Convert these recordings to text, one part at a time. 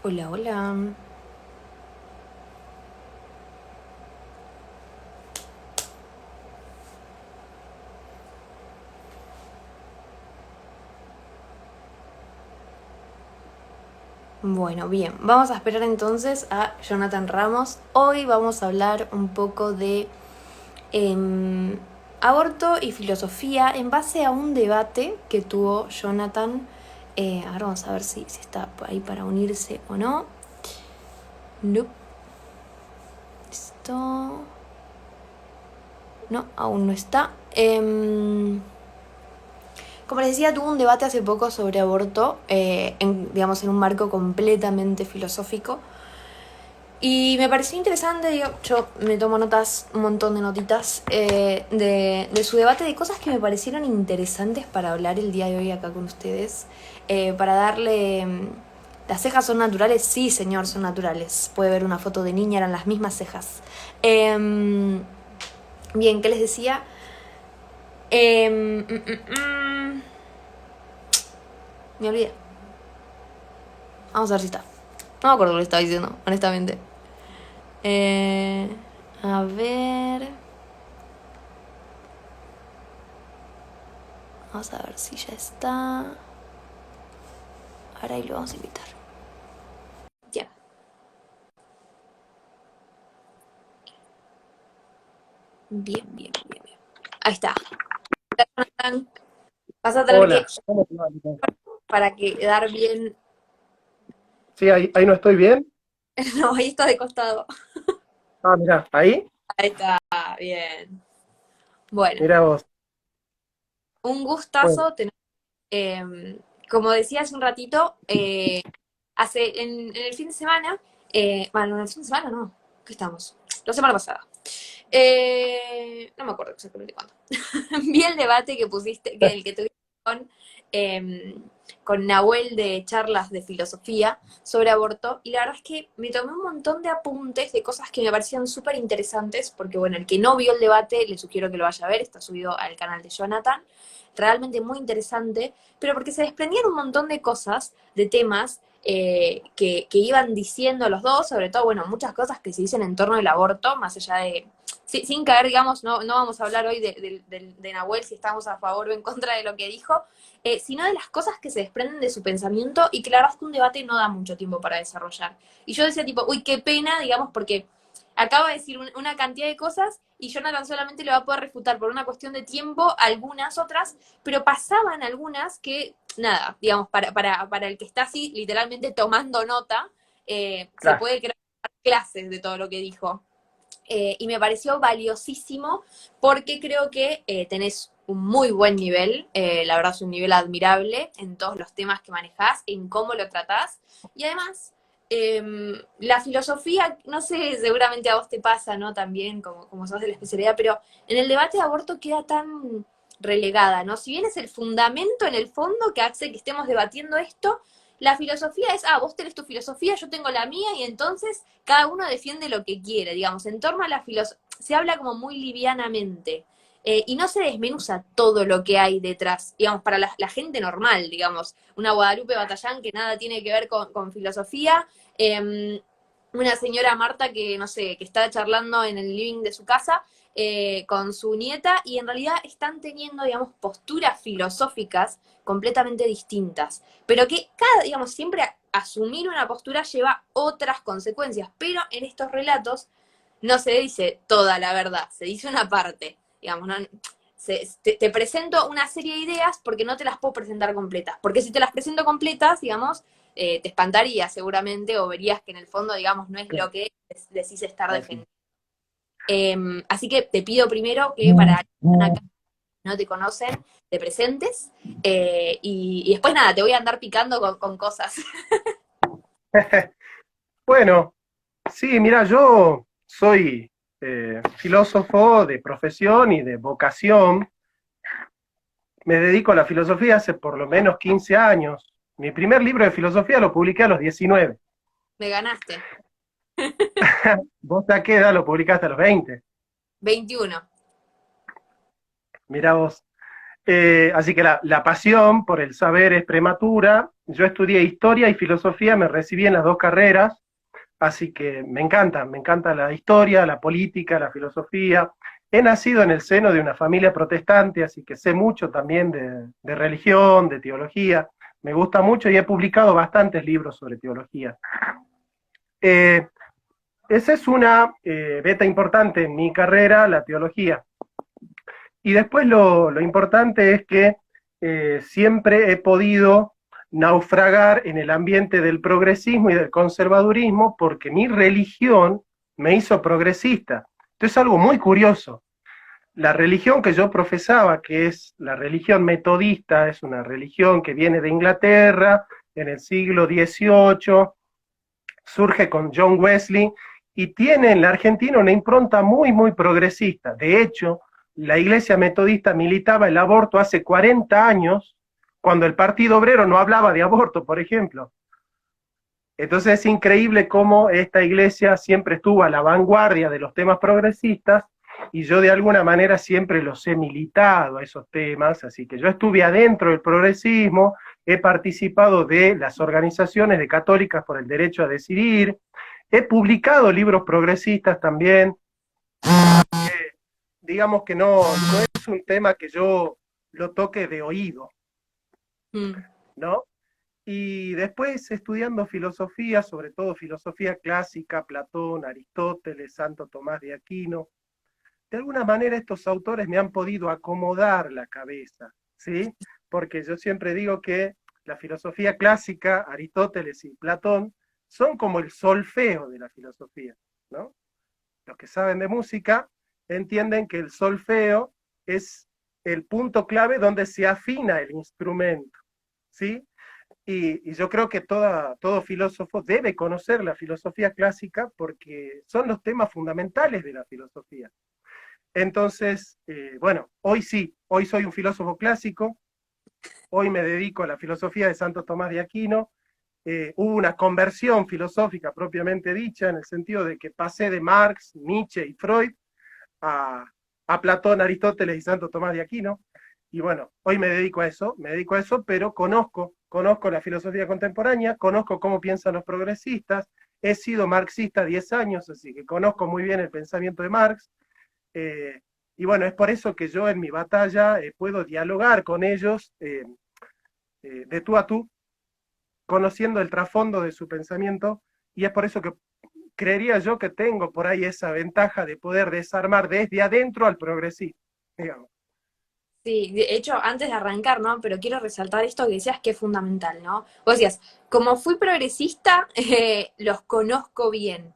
Hola, hola. Bueno, bien, vamos a esperar entonces a Jonathan Ramos. Hoy vamos a hablar un poco de em, aborto y filosofía en base a un debate que tuvo Jonathan. Ahora vamos a ver si está ahí para unirse o no. No, esto... No, aún no está. Como les decía, tuvo un debate hace poco sobre aborto, digamos, en un marco completamente filosófico. Y me pareció interesante, digo, yo me tomo notas, un montón de notitas de su debate, de cosas que me parecieron interesantes para hablar el día de hoy acá con ustedes. Para darle... ¿Las cejas son naturales? Sí, señor, son naturales. Puede ver una foto de niña, eran las mismas cejas. Bien, ¿qué les decía? Em, mm, mm, mm, Me olvidé. Vamos a ver si está. No me acuerdo lo que estaba diciendo, honestamente. Eh, a ver. Vamos a ver si ya está. Ahora ahí lo vamos a invitar. Ya. Bien, bien, bien, bien. Ahí está. Vas a tener que, Hola, ¿cómo te va, Nico? para quedar bien. Sí, ahí no estoy bien. No, ahí está de costado. Ah, mirá, ahí, Ahí está, bien. Bueno, mirá vos. un Bueno, gustazo tener. Como decía hace un ratito, en el fin de semana, bueno, en el fin de semana no, ¿qué estamos? La semana pasada. No me acuerdo exactamente cuándo. Vi el debate que pusiste, que el que tuviste con, eh, con Nahuel de charlas de filosofía sobre aborto, y la verdad es que me tomé un montón de apuntes de cosas que me parecían súper interesantes, porque bueno, el que no vio el debate, le sugiero que lo vaya a ver, está subido al canal de Jonathan, realmente muy interesante, pero porque se desprendían un montón de cosas, de temas que iban diciendo los dos, sobre todo, bueno, muchas cosas que se dicen en torno al aborto, más allá de, sin caer, digamos, no vamos a hablar hoy de Nahuel si estamos a favor o en contra de lo que dijo, sino de las cosas que se desprenden de su pensamiento y que la verdad es que un debate no da mucho tiempo para desarrollar. Y yo decía tipo, uy, qué pena, digamos, porque acaba de decir una cantidad de cosas y Jonathan solamente le va a poder refutar por una cuestión de tiempo algunas otras, pero pasaban algunas que, nada, digamos, para el que está así literalmente tomando nota, se claro. puede crear clases de todo lo que dijo. Y me pareció valiosísimo porque creo que tenés un muy buen nivel, la verdad es un nivel admirable en todos los temas que manejás, en cómo lo tratás, y además la filosofía, no sé, seguramente a vos te pasa, ¿no? También, como sos de la especialidad, pero en el debate de aborto queda tan relegada, ¿no? Si bien es el fundamento en el fondo que hace que estemos debatiendo esto, la filosofía es, vos tenés tu filosofía, yo tengo la mía, y entonces cada uno defiende lo que quiere, digamos, en torno a la filosofía, se habla como muy livianamente. Y no se desmenuza todo lo que hay detrás, digamos, para la gente normal, digamos, una Guadalupe Batallán que nada tiene que ver con filosofía, una señora Marta que, no sé, que está charlando en el living de su casa con su nieta y en realidad están teniendo, digamos, posturas filosóficas completamente distintas, pero que cada, digamos, siempre asumir una postura lleva otras consecuencias, pero en estos relatos no se dice toda la verdad, se dice una parte, digamos, no, te presento una serie de ideas porque no te las puedo presentar completas, porque si te las presento completas, digamos, te espantaría seguramente o verías que en el fondo, digamos, no es lo que decís estar defendiendo. Así que te pido primero que para acá no te conocen, te presentes y después nada, te voy a andar picando con cosas. Bueno, sí, mira, yo soy filósofo de profesión y de vocación. Me dedico a la filosofía hace por lo menos 15 años. Mi primer libro de filosofía lo publiqué a los 19. Me ganaste. ¿Vos a qué edad lo publicaste a los 20? 21. Mirá vos. Así que la pasión por el saber es prematura. Yo estudié historia y filosofía, me recibí en las dos carreras, así que me encanta la historia, la política, la filosofía. He nacido en el seno de una familia protestante, así que sé mucho también de religión, de teología. Me gusta mucho y he publicado bastantes libros sobre teología. Eh, Esa es una beta importante en mi carrera, la teología. Y después lo importante es que siempre he podido naufragar en el ambiente del progresismo y del conservadurismo porque mi religión me hizo progresista. Esto es algo muy curioso. La religión que yo profesaba, que es la religión metodista, es una religión que viene de Inglaterra en el siglo XVIII, surge con John Wesley y tiene en la Argentina una impronta muy, muy progresista. De hecho, la Iglesia Metodista militaba el aborto hace 40 años, cuando el Partido Obrero no hablaba de aborto, por ejemplo. Entonces es increíble cómo esta iglesia siempre estuvo a la vanguardia de los temas progresistas y yo de alguna manera siempre los he militado a esos temas, así que yo estuve adentro del progresismo, he participado de las organizaciones de católicas por el derecho a decidir, he publicado libros progresistas también, digamos que no es un tema que yo lo toque de oído, Mm. ¿no? Y después estudiando filosofía, sobre todo filosofía clásica, Platón, Aristóteles, Santo Tomás de Aquino, de alguna manera estos autores me han podido acomodar la cabeza, ¿sí? Porque yo siempre digo que la filosofía clásica, Aristóteles y Platón, son como el solfeo de la filosofía, ¿no? Los que saben de música entienden que el solfeo es el punto clave donde se afina el instrumento, ¿sí? Y yo creo que todo filósofo debe conocer la filosofía clásica porque son los temas fundamentales de la filosofía. Entonces, bueno, hoy sí, hoy soy un filósofo clásico, hoy me dedico a la filosofía de Santo Tomás de Aquino. Hubo una conversión filosófica propiamente dicha, en el sentido de que pasé de Marx, Nietzsche y Freud a, a Platón, Aristóteles y Santo Tomás de Aquino. Y bueno, hoy me dedico a eso, pero conozco la filosofía contemporánea, conozco cómo piensan los progresistas, he sido marxista 10 años, así que conozco muy bien el pensamiento de Marx, eh, y bueno, es por eso que yo en mi batalla puedo dialogar con ellos de tú a tú, conociendo el trasfondo de su pensamiento, y es por eso que creería yo que tengo por ahí esa ventaja de poder desarmar desde adentro al progresismo, digamos. Sí, de hecho, antes de arrancar, ¿no? Pero quiero resaltar esto que decías que es fundamental, ¿no? Vos decías, como fui progresista, los conozco bien.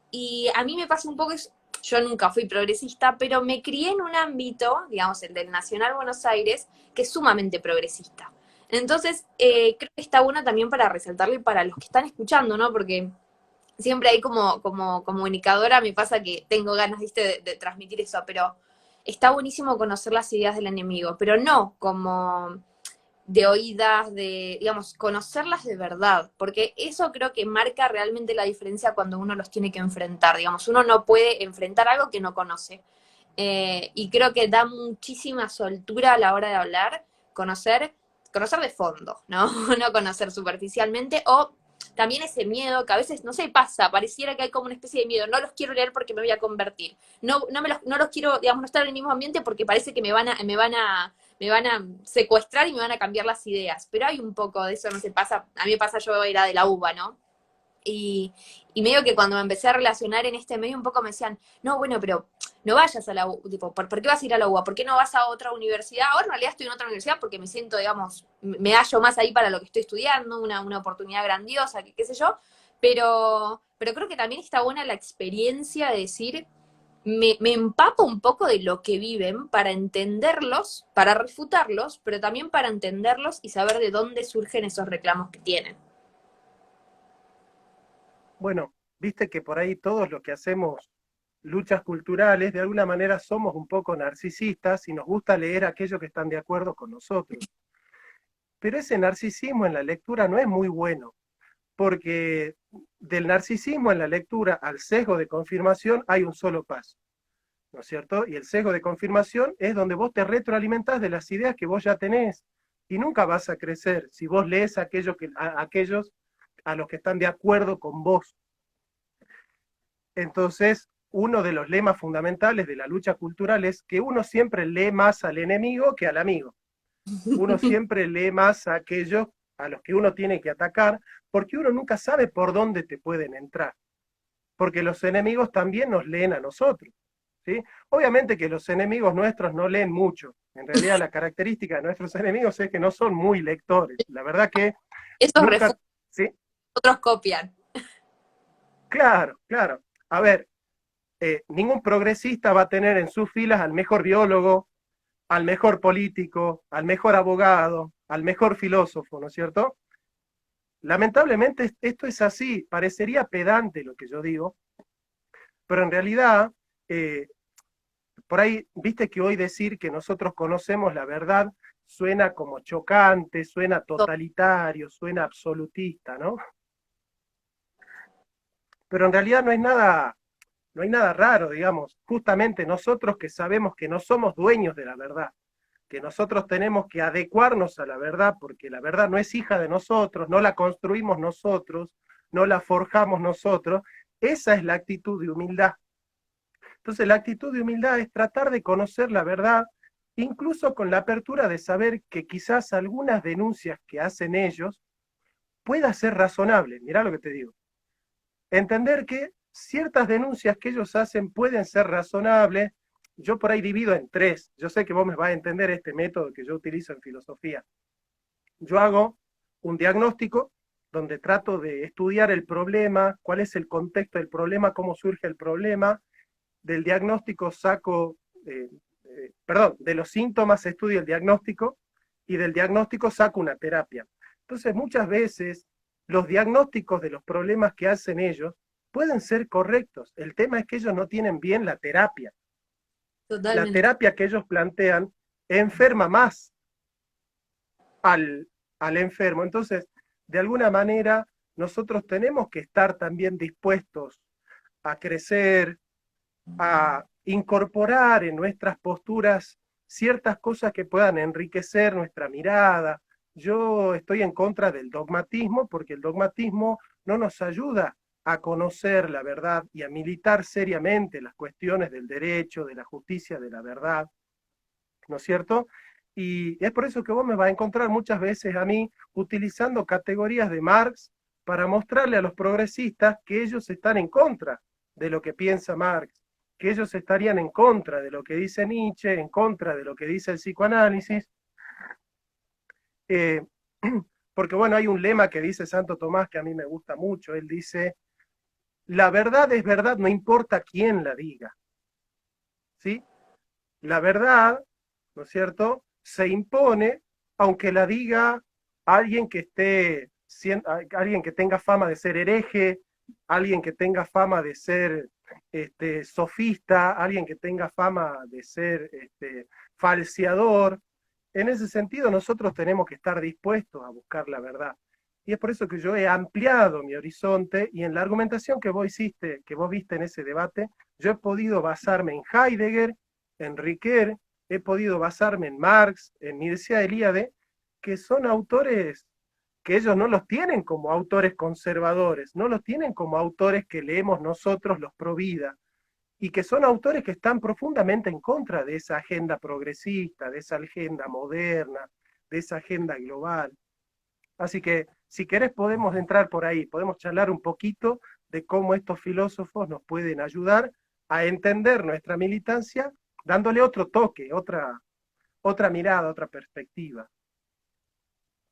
Y a mí me pasa un poco, yo nunca fui progresista, pero me crié en un ámbito, digamos, el del Nacional Buenos Aires, que es sumamente progresista. Entonces, creo que está bueno también para resaltarle para los que están escuchando, ¿no? Porque siempre hay como comunicadora, me pasa que tengo ganas, ¿viste? De transmitir eso, pero está buenísimo conocer las ideas del enemigo, pero no como de oídas, de, digamos, conocerlas de verdad, porque eso creo que marca realmente la diferencia cuando uno los tiene que enfrentar, digamos, uno no puede enfrentar algo que no conoce. Y creo que da muchísima soltura a la hora de hablar, conocer de fondo, ¿no? No conocer superficialmente o también ese miedo que a veces, no sé, pasa, pareciera que hay como una especie de miedo, no los quiero leer porque me voy a convertir, no los quiero, digamos, no estar en el mismo ambiente porque parece que me van a secuestrar y me van a cambiar las ideas, pero hay un poco de eso, no sé, pasa, a mí me pasa, yo era de la UBA, ¿no? Y, y medio que cuando me empecé a relacionar en este medio un poco me decían, no, bueno, pero no vayas a la UBA, tipo, ¿por qué vas a ir a la UBA? ¿Por qué no vas a otra universidad? Ahora en realidad estoy en otra universidad porque me siento, digamos, me hallo más ahí para lo que estoy estudiando, una oportunidad grandiosa, qué sé yo, pero creo que también está buena la experiencia de decir, me empapo un poco de lo que viven para entenderlos, para refutarlos, pero también para entenderlos y saber de dónde surgen esos reclamos que tienen. Bueno, viste que por ahí todos los que hacemos luchas culturales, de alguna manera somos un poco narcisistas y nos gusta leer aquellos que están de acuerdo con nosotros. Pero ese narcisismo en la lectura no es muy bueno, porque del narcisismo en la lectura al sesgo de confirmación hay un solo paso. ¿no es cierto? Y el sesgo de confirmación es donde vos te retroalimentás de las ideas que vos ya tenés y nunca vas a crecer si vos lees a aquellos a los que están de acuerdo con vos. Entonces, uno de los lemas fundamentales de la lucha cultural es que uno siempre lee más al enemigo que al amigo. Uno siempre lee más a aquellos a los que uno tiene que atacar, porque uno nunca sabe por dónde te pueden entrar. Porque los enemigos también nos leen a nosotros. ¿Sí? Obviamente que los enemigos nuestros no leen mucho. En realidad la característica de nuestros enemigos es que no son muy lectores. La verdad que Esos nunca... refugios, ¿Sí? otros copian. Claro, claro. A ver, ningún progresista va a tener en sus filas al mejor biólogo, al mejor político, al mejor abogado, al mejor filósofo, ¿no es cierto? Lamentablemente esto es así, parecería pedante lo que yo digo, pero en realidad, eh, por ahí, viste que hoy decir que nosotros conocemos la verdad suena como chocante, suena totalitario, suena absolutista, ¿no? Pero en realidad no hay nada raro, digamos. Justamente nosotros que sabemos que no somos dueños de la verdad, que nosotros tenemos que adecuarnos a la verdad, porque la verdad no es hija de nosotros, no la construimos nosotros, no la forjamos nosotros, esa es la actitud de humildad. Entonces la actitud de humildad es tratar de conocer la verdad, incluso con la apertura de saber que quizás algunas denuncias que hacen ellos pueda ser razonable. Mirá lo que te digo. Entender que ciertas denuncias que ellos hacen pueden ser razonables. Yo por ahí divido en tres. Yo sé que vos me vas a entender este método que yo utilizo en filosofía. Yo hago un diagnóstico donde trato de estudiar el problema, cuál es el contexto del problema, cómo surge el problema. Del diagnóstico saco, perdón, de los síntomas estudio el diagnóstico y del diagnóstico saco una terapia. Entonces muchas veces los diagnósticos de los problemas que hacen ellos pueden ser correctos. El tema es que ellos no tienen bien la terapia. La Totalmente. terapia que ellos plantean enferma más al enfermo. Entonces, de alguna manera, nosotros tenemos que estar también dispuestos a crecer, a incorporar en nuestras posturas ciertas cosas que puedan enriquecer nuestra mirada. Yo estoy en contra del dogmatismo porque el dogmatismo no nos ayuda a conocer la verdad y a militar seriamente las cuestiones del derecho, de la justicia, de la verdad, ¿no es cierto? Y es por eso que vos me vas a encontrar muchas veces a mí utilizando categorías de Marx para mostrarle a los progresistas que ellos están en contra de lo que piensa Marx, que ellos estarían en contra de lo que dice Nietzsche, en contra de lo que dice el psicoanálisis, eh, porque bueno, hay un lema que dice Santo Tomás que a mí me gusta mucho, él dice, la verdad es verdad, no importa quién la diga, ¿sí? La verdad, ¿no es cierto?, se impone aunque la diga alguien que alguien que tenga fama de ser hereje, alguien que tenga fama de ser sofista, alguien que tenga fama de ser falseador. En ese sentido, nosotros tenemos que estar dispuestos a buscar la verdad. Y es por eso que yo he ampliado mi horizonte y en la argumentación que vos hiciste, que vos viste en ese debate, yo he podido basarme en Heidegger, en Ricoeur, he podido basarme en Marx, en Mircea Eliade, que son autores que ellos no los tienen como autores conservadores, no los tienen como autores que leemos nosotros los pro vida, y que son autores que están profundamente en contra de esa agenda progresista, de esa agenda moderna, de esa agenda global. Así que, si querés, podemos entrar por ahí, podemos charlar un poquito de cómo estos filósofos nos pueden ayudar a entender nuestra militancia, dándole otro toque, otra mirada, otra perspectiva.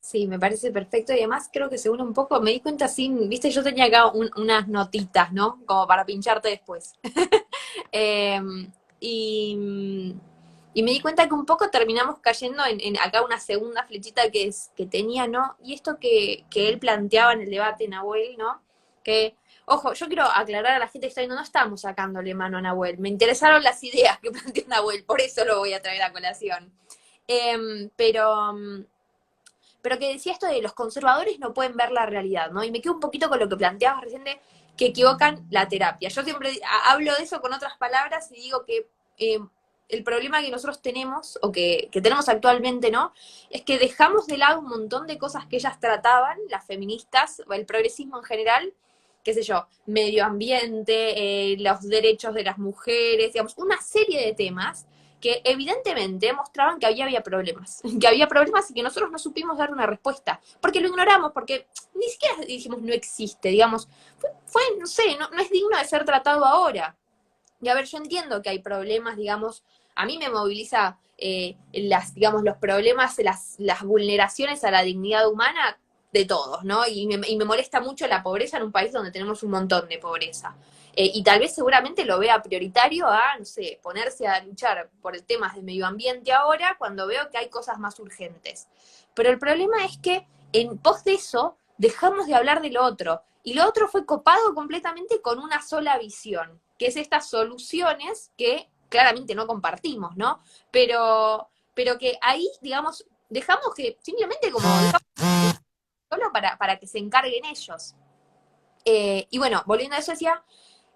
Sí, me parece perfecto y además creo que se une un poco, me di cuenta sin, viste, yo tenía acá unas notitas, ¿no? Como para pincharte después. Eh, y, y me di cuenta que un poco terminamos cayendo en acá una segunda flechita que tenía, ¿no? Y esto que él planteaba en el debate, Nahuel, ¿no? Que, ojo, yo quiero aclarar a la gente que está viendo, no estamos sacándole mano a Nahuel, me interesaron las ideas que planteó Nahuel, por eso lo voy a traer a colación. Pero que decía esto de los conservadores no pueden ver la realidad, ¿no? Y me quedo un poquito con lo que planteabas recién de que equivocan la terapia. Yo siempre hablo de eso con otras palabras y digo que el problema que nosotros tenemos, o que tenemos actualmente, ¿no? Es que dejamos de lado un montón de cosas que ellas trataban, las feministas, o el progresismo en general, qué sé yo, medio ambiente, los derechos de las mujeres, digamos, una serie de temas que evidentemente mostraban que había problemas, que había problemas y que nosotros no supimos dar una respuesta, porque lo ignoramos, porque ni siquiera dijimos no existe, digamos, no sé, no es digno de ser tratado ahora. Y a ver, yo entiendo que hay problemas, digamos, a mí me moviliza digamos, los problemas, las vulneraciones a la dignidad humana de todos, ¿no? Y me molesta mucho la pobreza en un país donde tenemos un montón de pobreza. Y tal vez seguramente lo vea prioritario a, no sé, ponerse a luchar por el tema del medio ambiente ahora cuando veo que hay cosas más urgentes. Pero el problema es que en pos de eso dejamos de hablar de lo otro. Y lo otro fue copado completamente con una sola visión, que es estas soluciones que claramente no compartimos, ¿no? Pero que ahí, digamos, dejamos que simplemente como dejamos solo para que se encarguen ellos. Y bueno, volviendo a eso, decía,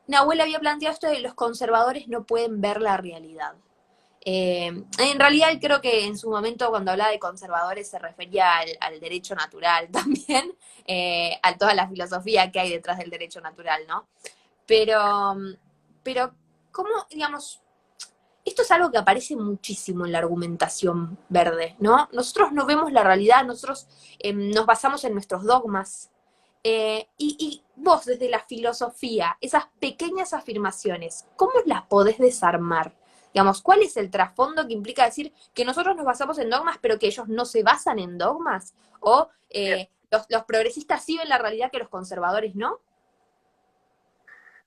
Nahuel había planteado esto de los conservadores no pueden ver la realidad. En realidad creo que en su momento cuando hablaba de conservadores se refería al derecho natural también, a toda la filosofía que hay detrás del derecho natural, ¿no? Pero, pero ¿cómo, digamos, esto es algo que aparece muchísimo en la argumentación verde, ¿no? Nosotros no vemos la realidad, nosotros nos basamos en nuestros dogmas. Y vos, desde la filosofía, esas pequeñas afirmaciones, ¿cómo las podés desarmar? Digamos, ¿cuál es el trasfondo que implica decir que nosotros nos basamos en dogmas, pero que ellos no se basan en dogmas? ¿O los progresistas sí ven la realidad que los conservadores no?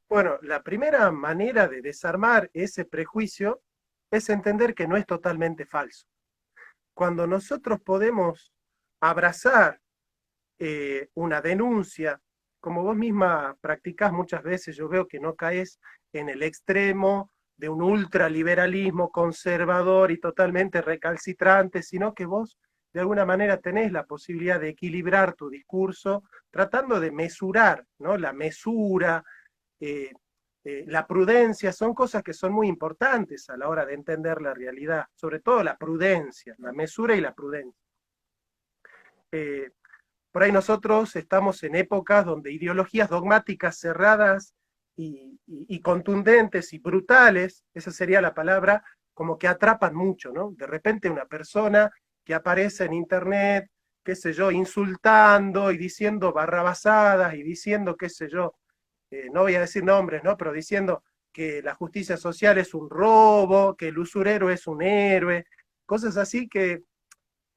Bueno, la primera manera de desarmar ese prejuicio es entender que no es totalmente falso. Cuando nosotros podemos abrazar una denuncia, como vos misma practicás muchas veces, yo veo que no caes en el extremo de un ultraliberalismo conservador y totalmente recalcitrante, sino que vos de alguna manera tenés la posibilidad de equilibrar tu discurso, tratando de mesurar, ¿no? La mesura, eh, la prudencia, son cosas que son muy importantes a la hora de entender la realidad, sobre todo la prudencia, la mesura y la prudencia. Eh, por ahí nosotros estamos en épocas donde ideologías dogmáticas cerradas y contundentes y brutales, esa sería la palabra, como que atrapan mucho, ¿no? De repente una persona que aparece en internet, qué sé yo, insultando y diciendo barrabasadas y diciendo, qué sé yo, no voy a decir nombres, ¿no? Pero diciendo que la justicia social es un robo, que el usurero es un héroe, cosas así que,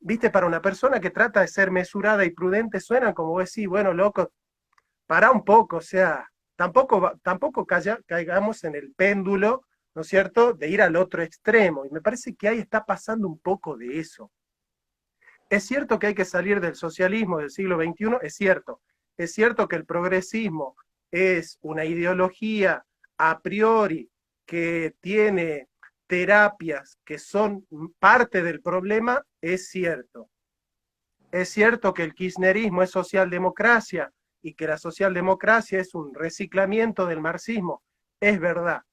viste, para una persona que trata de ser mesurada y prudente, suenan como vos decís, bueno, loco, para un poco, o sea, tampoco caigamos en el péndulo, ¿no es cierto?, de ir al otro extremo. Y me parece que ahí está pasando un poco de eso. Es cierto que hay que salir del socialismo del siglo XXI, es cierto. Es cierto que el progresismo es una ideología a priori que tiene terapias que son parte del problema, es cierto. Es cierto que el kirchnerismo es socialdemocracia y que la socialdemocracia es un reciclamiento del marxismo, es verdad.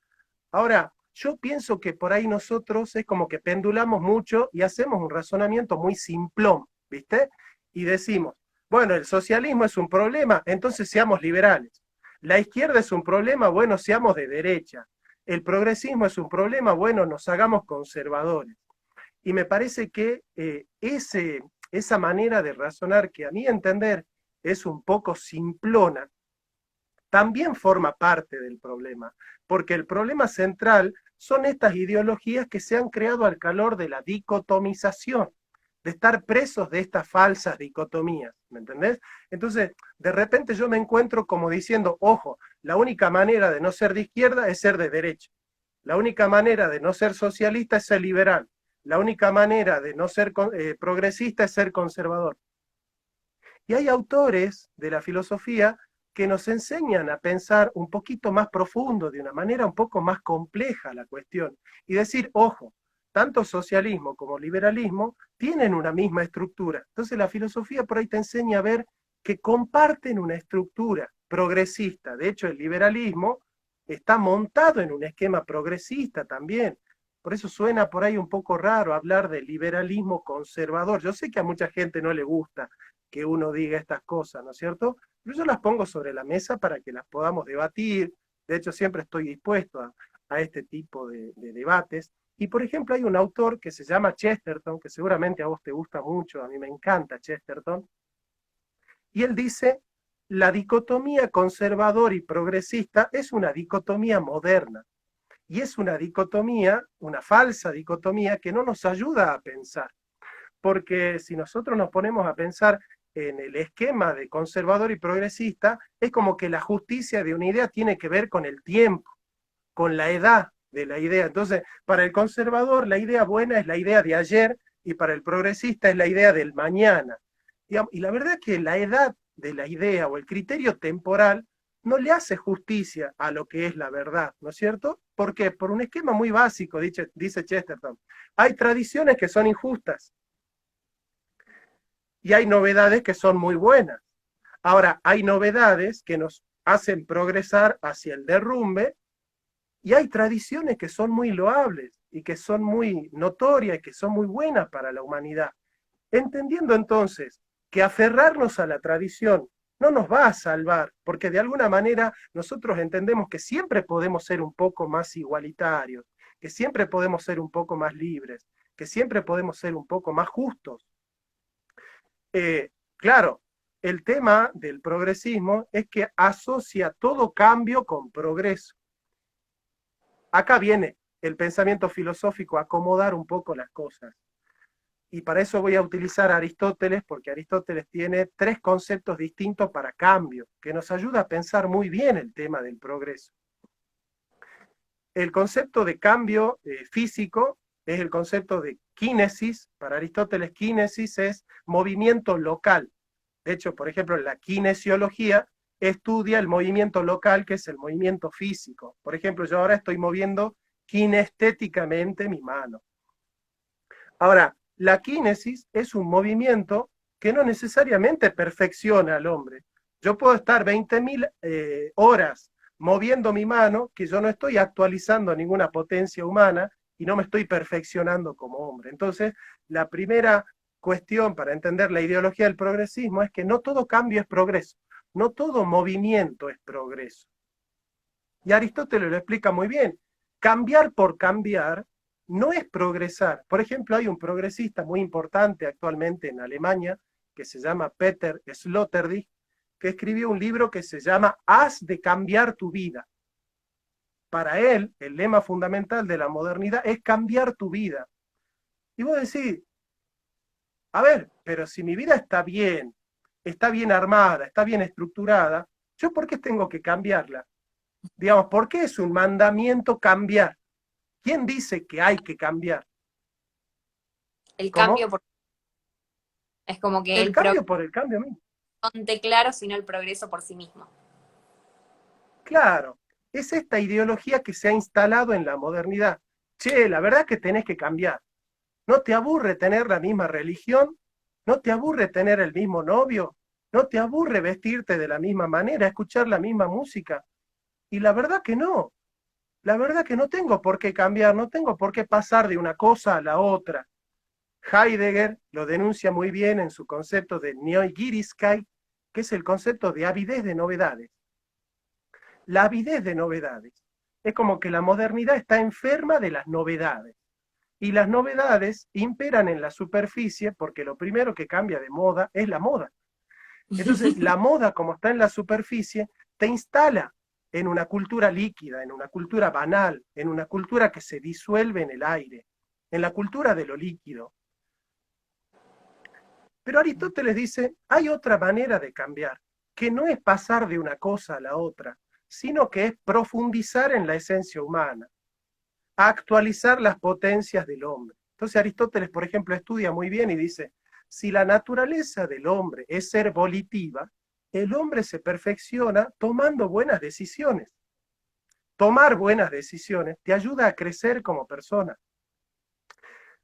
Ahora, yo pienso que por ahí nosotros es como que pendulamos mucho y hacemos un razonamiento muy simplón, ¿viste? Y decimos, bueno, el socialismo es un problema, entonces seamos liberales. La izquierda es un problema, bueno, seamos de derecha. El progresismo es un problema, bueno, nos hagamos conservadores. Y me parece que esa manera de razonar, que a mi entender es un poco simplona, también forma parte del problema, porque el problema central son estas ideologías que se han creado al calor de la dicotomización, de estar presos de estas falsas dicotomías, ¿me entendés? Entonces, de repente yo me encuentro como diciendo, ojo, la única manera de no ser de izquierda es ser de derecha, la única manera de no ser socialista es ser liberal, la única manera de no ser progresista es ser conservador. Y hay autores de la filosofía que nos enseñan a pensar un poquito más profundo, de una manera un poco más compleja la cuestión, y decir, ojo, tanto socialismo como liberalismo tienen una misma estructura. Entonces la filosofía por ahí te enseña a ver que comparten una estructura progresista. De hecho, el liberalismo está montado en un esquema progresista también. Por eso suena por ahí un poco raro hablar de liberalismo conservador. Yo sé que a mucha gente no le gusta que uno diga estas cosas, ¿no es cierto? Pero yo las pongo sobre la mesa para que las podamos debatir. De hecho, siempre estoy dispuesto a este tipo de debates. Y por ejemplo, hay un autor que se llama Chesterton, que seguramente a vos te gusta mucho, a mí me encanta Chesterton, y él dice, la dicotomía conservador y progresista es una dicotomía moderna, y es una dicotomía, una falsa dicotomía que no nos ayuda a pensar, porque si nosotros nos ponemos a pensar en el esquema de conservador y progresista, es como que la justicia de una idea tiene que ver con el tiempo, con la edad de la idea. Entonces, para el conservador, la idea buena es la idea de ayer y para el progresista es la idea del mañana. Y la verdad es que la edad de la idea o el criterio temporal no le hace justicia a lo que es la verdad, ¿no es cierto? ¿Por qué? Por un esquema muy básico, dice Chesterton. Hay tradiciones que son injustas y hay novedades que son muy buenas. Ahora, hay novedades que nos hacen progresar hacia el derrumbe y hay tradiciones que son muy loables y que son muy notorias y que son muy buenas para la humanidad. Entendiendo entonces que aferrarnos a la tradición no nos va a salvar, porque de alguna manera nosotros entendemos que siempre podemos ser un poco más igualitarios, que siempre podemos ser un poco más libres, que siempre podemos ser un poco más justos. Claro, el tema del progresismo es que asocia todo cambio con progreso. Acá viene el pensamiento filosófico a acomodar un poco las cosas. Y para eso voy a utilizar a Aristóteles, porque Aristóteles tiene 3 conceptos distintos para cambio, que nos ayuda a pensar muy bien el tema del progreso. El concepto de cambio físico es el concepto de kínesis. Para Aristóteles, kínesis es movimiento local. De hecho, por ejemplo, la kinesiología estudia el movimiento local, que es el movimiento físico. Por ejemplo, yo ahora estoy moviendo kinestéticamente mi mano. Ahora, la kínesis es un movimiento que no necesariamente perfecciona al hombre. Yo puedo estar 20.000 horas moviendo mi mano, que yo no estoy actualizando ninguna potencia humana y no me estoy perfeccionando como hombre. Entonces, la primera cuestión para entender la ideología del progresismo es que no todo cambio es progreso, no todo movimiento es progreso. Y Aristóteles lo explica muy bien. Cambiar por cambiar no es progresar. Por ejemplo, hay un progresista muy importante actualmente en Alemania que se llama Peter Sloterdijk, que escribió un libro que se llama Haz de cambiar tu vida. Para él, el lema fundamental de la modernidad es cambiar tu vida. Y vos decís, a ver, pero si mi vida está bien armada, está bien estructurada, ¿yo por qué tengo que cambiarla? Digamos, ¿por qué es un mandamiento cambiar? ¿Quién dice que hay que cambiar? El ¿Cómo? cambio es como que El el progreso cambio por el cambio mismo. no te claro, sino el progreso por sí mismo. Claro, es esta ideología que se ha instalado en la modernidad. Che, la verdad es que tenés que cambiar. ¿No te aburre tener la misma religión? ¿No te aburre tener el mismo novio? ¿No te aburre vestirte de la misma manera, escuchar la misma música? Y la verdad que no. La verdad que no tengo por qué cambiar, no tengo por qué pasar de una cosa a la otra. Heidegger lo denuncia muy bien en su concepto de Neugierigkeit, que es el concepto de avidez de novedades. La avidez de novedades es como que la modernidad está enferma de las novedades. Y las novedades imperan en la superficie porque lo primero que cambia de moda es la moda. Entonces, la moda, como está en la superficie, te instala en una cultura líquida, en una cultura banal, en una cultura que se disuelve en el aire, en la cultura de lo líquido. Pero Aristóteles dice, hay otra manera de cambiar, que no es pasar de una cosa a la otra, sino que es profundizar en la esencia humana, actualizar las potencias del hombre. Entonces Aristóteles, por ejemplo, estudia muy bien y dice, si la naturaleza del hombre es ser volitiva, el hombre se perfecciona tomando buenas decisiones. Tomar buenas decisiones te ayuda a crecer como persona.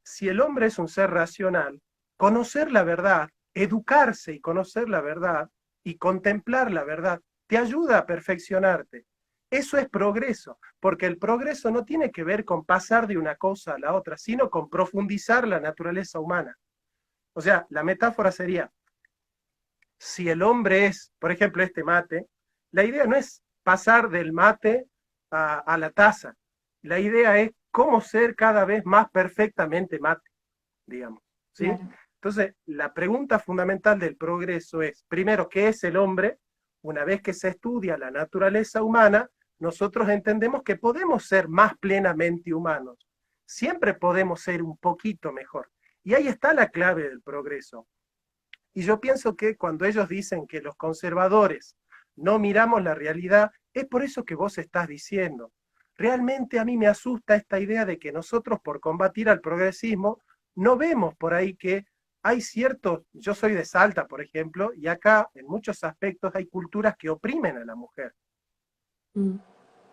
Si el hombre es un ser racional, conocer la verdad, educarse y conocer la verdad y contemplar la verdad, te ayuda a perfeccionarte. Eso es progreso, porque el progreso no tiene que ver con pasar de una cosa a la otra, sino con profundizar la naturaleza humana. O sea, la metáfora sería, si el hombre es, por ejemplo, este mate, la idea no es pasar del mate a la taza, la idea es cómo ser cada vez más perfectamente mate, digamos, ¿sí? Claro. Entonces, la pregunta fundamental del progreso es, primero, ¿qué es el hombre? Una vez que se estudia la naturaleza humana, nosotros entendemos que podemos ser más plenamente humanos. Siempre podemos ser un poquito mejor. Y ahí está la clave del progreso. Y yo pienso que cuando ellos dicen que los conservadores no miramos la realidad, es por eso que vos estás diciendo. Realmente a mí me asusta esta idea de que nosotros por combatir al progresismo no vemos por ahí que hay ciertos, yo soy de Salta, por ejemplo, y acá en muchos aspectos hay culturas que oprimen a la mujer, Mm.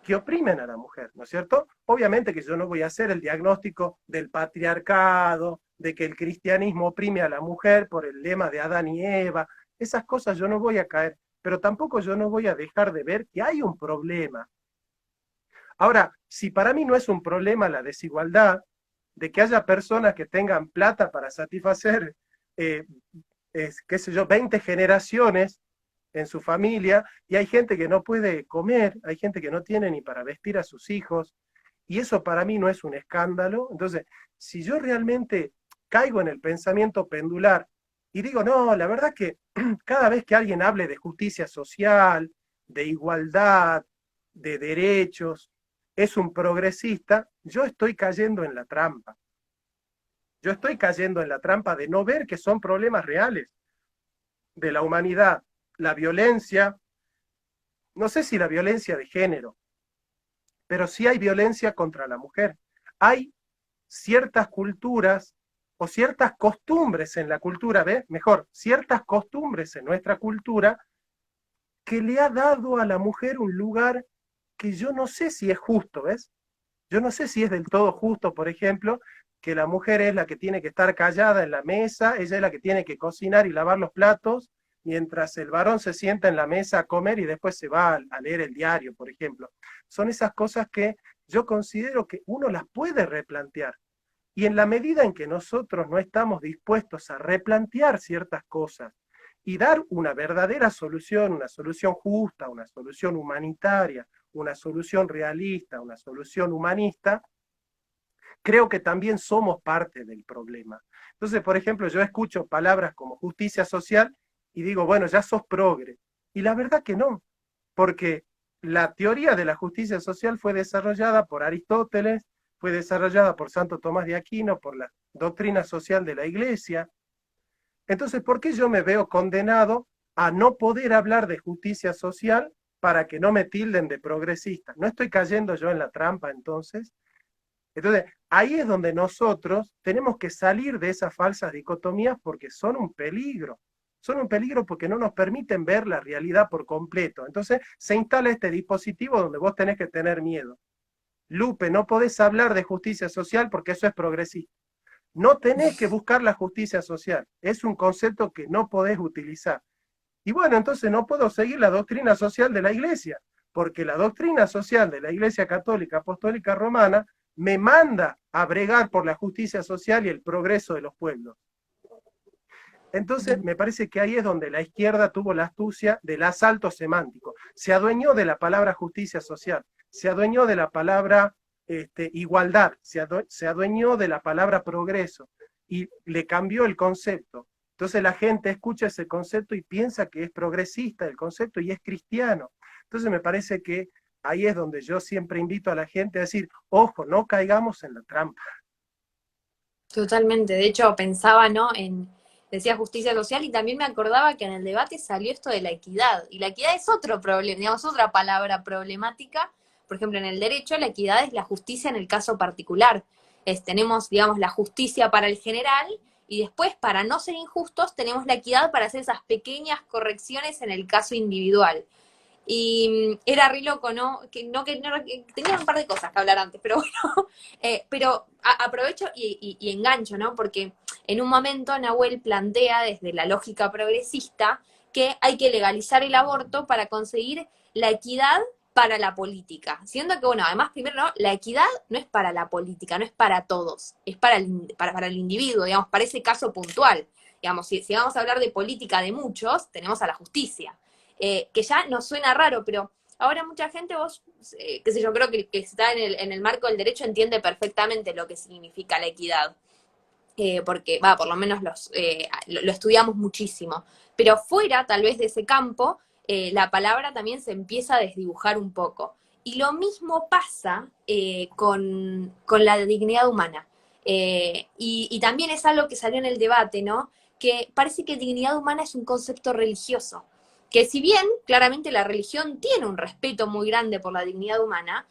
que oprimen a la mujer, ¿no es cierto? Obviamente que yo no voy a hacer el diagnóstico del patriarcado, de que el cristianismo oprime a la mujer por el lema de Adán y Eva, esas cosas yo no voy a caer, pero tampoco yo no voy a dejar de ver que hay un problema. Ahora, si para mí no es un problema la desigualdad, de que haya personas que tengan plata para satisfacer, eh, qué sé yo, 20 generaciones en su familia, y hay gente que no puede comer, hay gente que no tiene ni para vestir a sus hijos, y eso para mí no es un escándalo. Entonces, si yo realmente caigo en el pensamiento pendular y digo, no, la verdad que cada vez que alguien hable de justicia social, de igualdad, de derechos, es un progresista, yo estoy cayendo en la trampa. Yo estoy cayendo en la trampa de no ver que son problemas reales de la humanidad. La violencia, no sé si la violencia de género, pero sí hay violencia contra la mujer. Hay ciertas culturas o ciertas costumbres en la cultura, ¿ves? Mejor, ciertas costumbres en nuestra cultura que le ha dado a la mujer un lugar que yo no sé si es justo, ¿ves? Yo no sé si es del todo justo, por ejemplo, que la mujer es la que tiene que estar callada en la mesa, ella es la que tiene que cocinar y lavar los platos, mientras el varón se sienta en la mesa a comer y después se va a leer el diario, por ejemplo. Son esas cosas que yo considero que uno las puede replantear. Y en la medida en que nosotros no estamos dispuestos a replantear ciertas cosas y dar una verdadera solución, una solución justa, una solución humanitaria, una solución realista, una solución humanista, creo que también somos parte del problema. Entonces, por ejemplo, yo escucho palabras como justicia social y digo, bueno, ya sos progre. Y la verdad que no, porque la teoría de la justicia social fue desarrollada por Aristóteles, fue desarrollada por Santo Tomás de Aquino, por la doctrina social de la Iglesia. Entonces, ¿por qué yo me veo condenado a no poder hablar de justicia social para que no me tilden de progresista? ¿No estoy cayendo yo en la trampa entonces? Entonces, ahí es donde nosotros tenemos que salir de esas falsas dicotomías porque son un peligro. Son un peligro porque no nos permiten ver la realidad por completo. Entonces, se instala este dispositivo donde vos tenés que tener miedo. Lupe, no podés hablar de justicia social porque eso es progresista. No tenés que buscar la justicia social. Es un concepto que no podés utilizar. Y bueno, entonces no puedo seguir la doctrina social de la Iglesia, porque la doctrina social de la Iglesia Católica Apostólica Romana me manda a bregar por la justicia social y el progreso de los pueblos. Entonces, me parece que ahí es donde la izquierda tuvo la astucia del asalto semántico. Se adueñó de la palabra justicia social, se adueñó de la palabra igualdad, se adueñó de la palabra progreso y le cambió el concepto. Entonces la gente escucha ese concepto y piensa que es progresista el concepto y es cristiano. Entonces me parece que ahí es donde yo siempre invito a la gente a decir, ojo, no caigamos en la trampa. Totalmente. De hecho, pensaba, ¿no? Decía justicia social y también me acordaba que en el debate salió esto de la equidad. Y la equidad es otro problema, digamos, otra palabra problemática. Por ejemplo, en el derecho, la equidad es la justicia en el caso particular. Tenemos, digamos, la justicia para el general y después, para no ser injustos, tenemos la equidad para hacer esas pequeñas correcciones en el caso individual. Y era re loco, ¿no? Que tenía un par de cosas que hablar antes, pero bueno, pero aprovecho y engancho, ¿no? Porque en un momento Nahuel plantea desde la lógica progresista que hay que legalizar el aborto para conseguir la equidad para la política. Siendo que, bueno, además, primero, ¿no? La equidad no es para la política, no es para todos, es para el individuo, digamos, para ese caso puntual. Digamos, si vamos a hablar de política de muchos, tenemos a la justicia, que ya nos suena raro, pero ahora mucha gente, vos, qué sé yo, creo que está en el marco del derecho, entiende perfectamente lo que significa la equidad. Porque, va, por lo menos lo estudiamos muchísimo. Pero fuera, tal vez, de ese campo, la palabra también se empieza a desdibujar un poco. Y lo mismo pasa con la dignidad humana. Y también es algo que salió en el debate, ¿no? Que parece que dignidad humana es un concepto religioso. Que si bien claramente la religión tiene un respeto muy grande por la dignidad humana,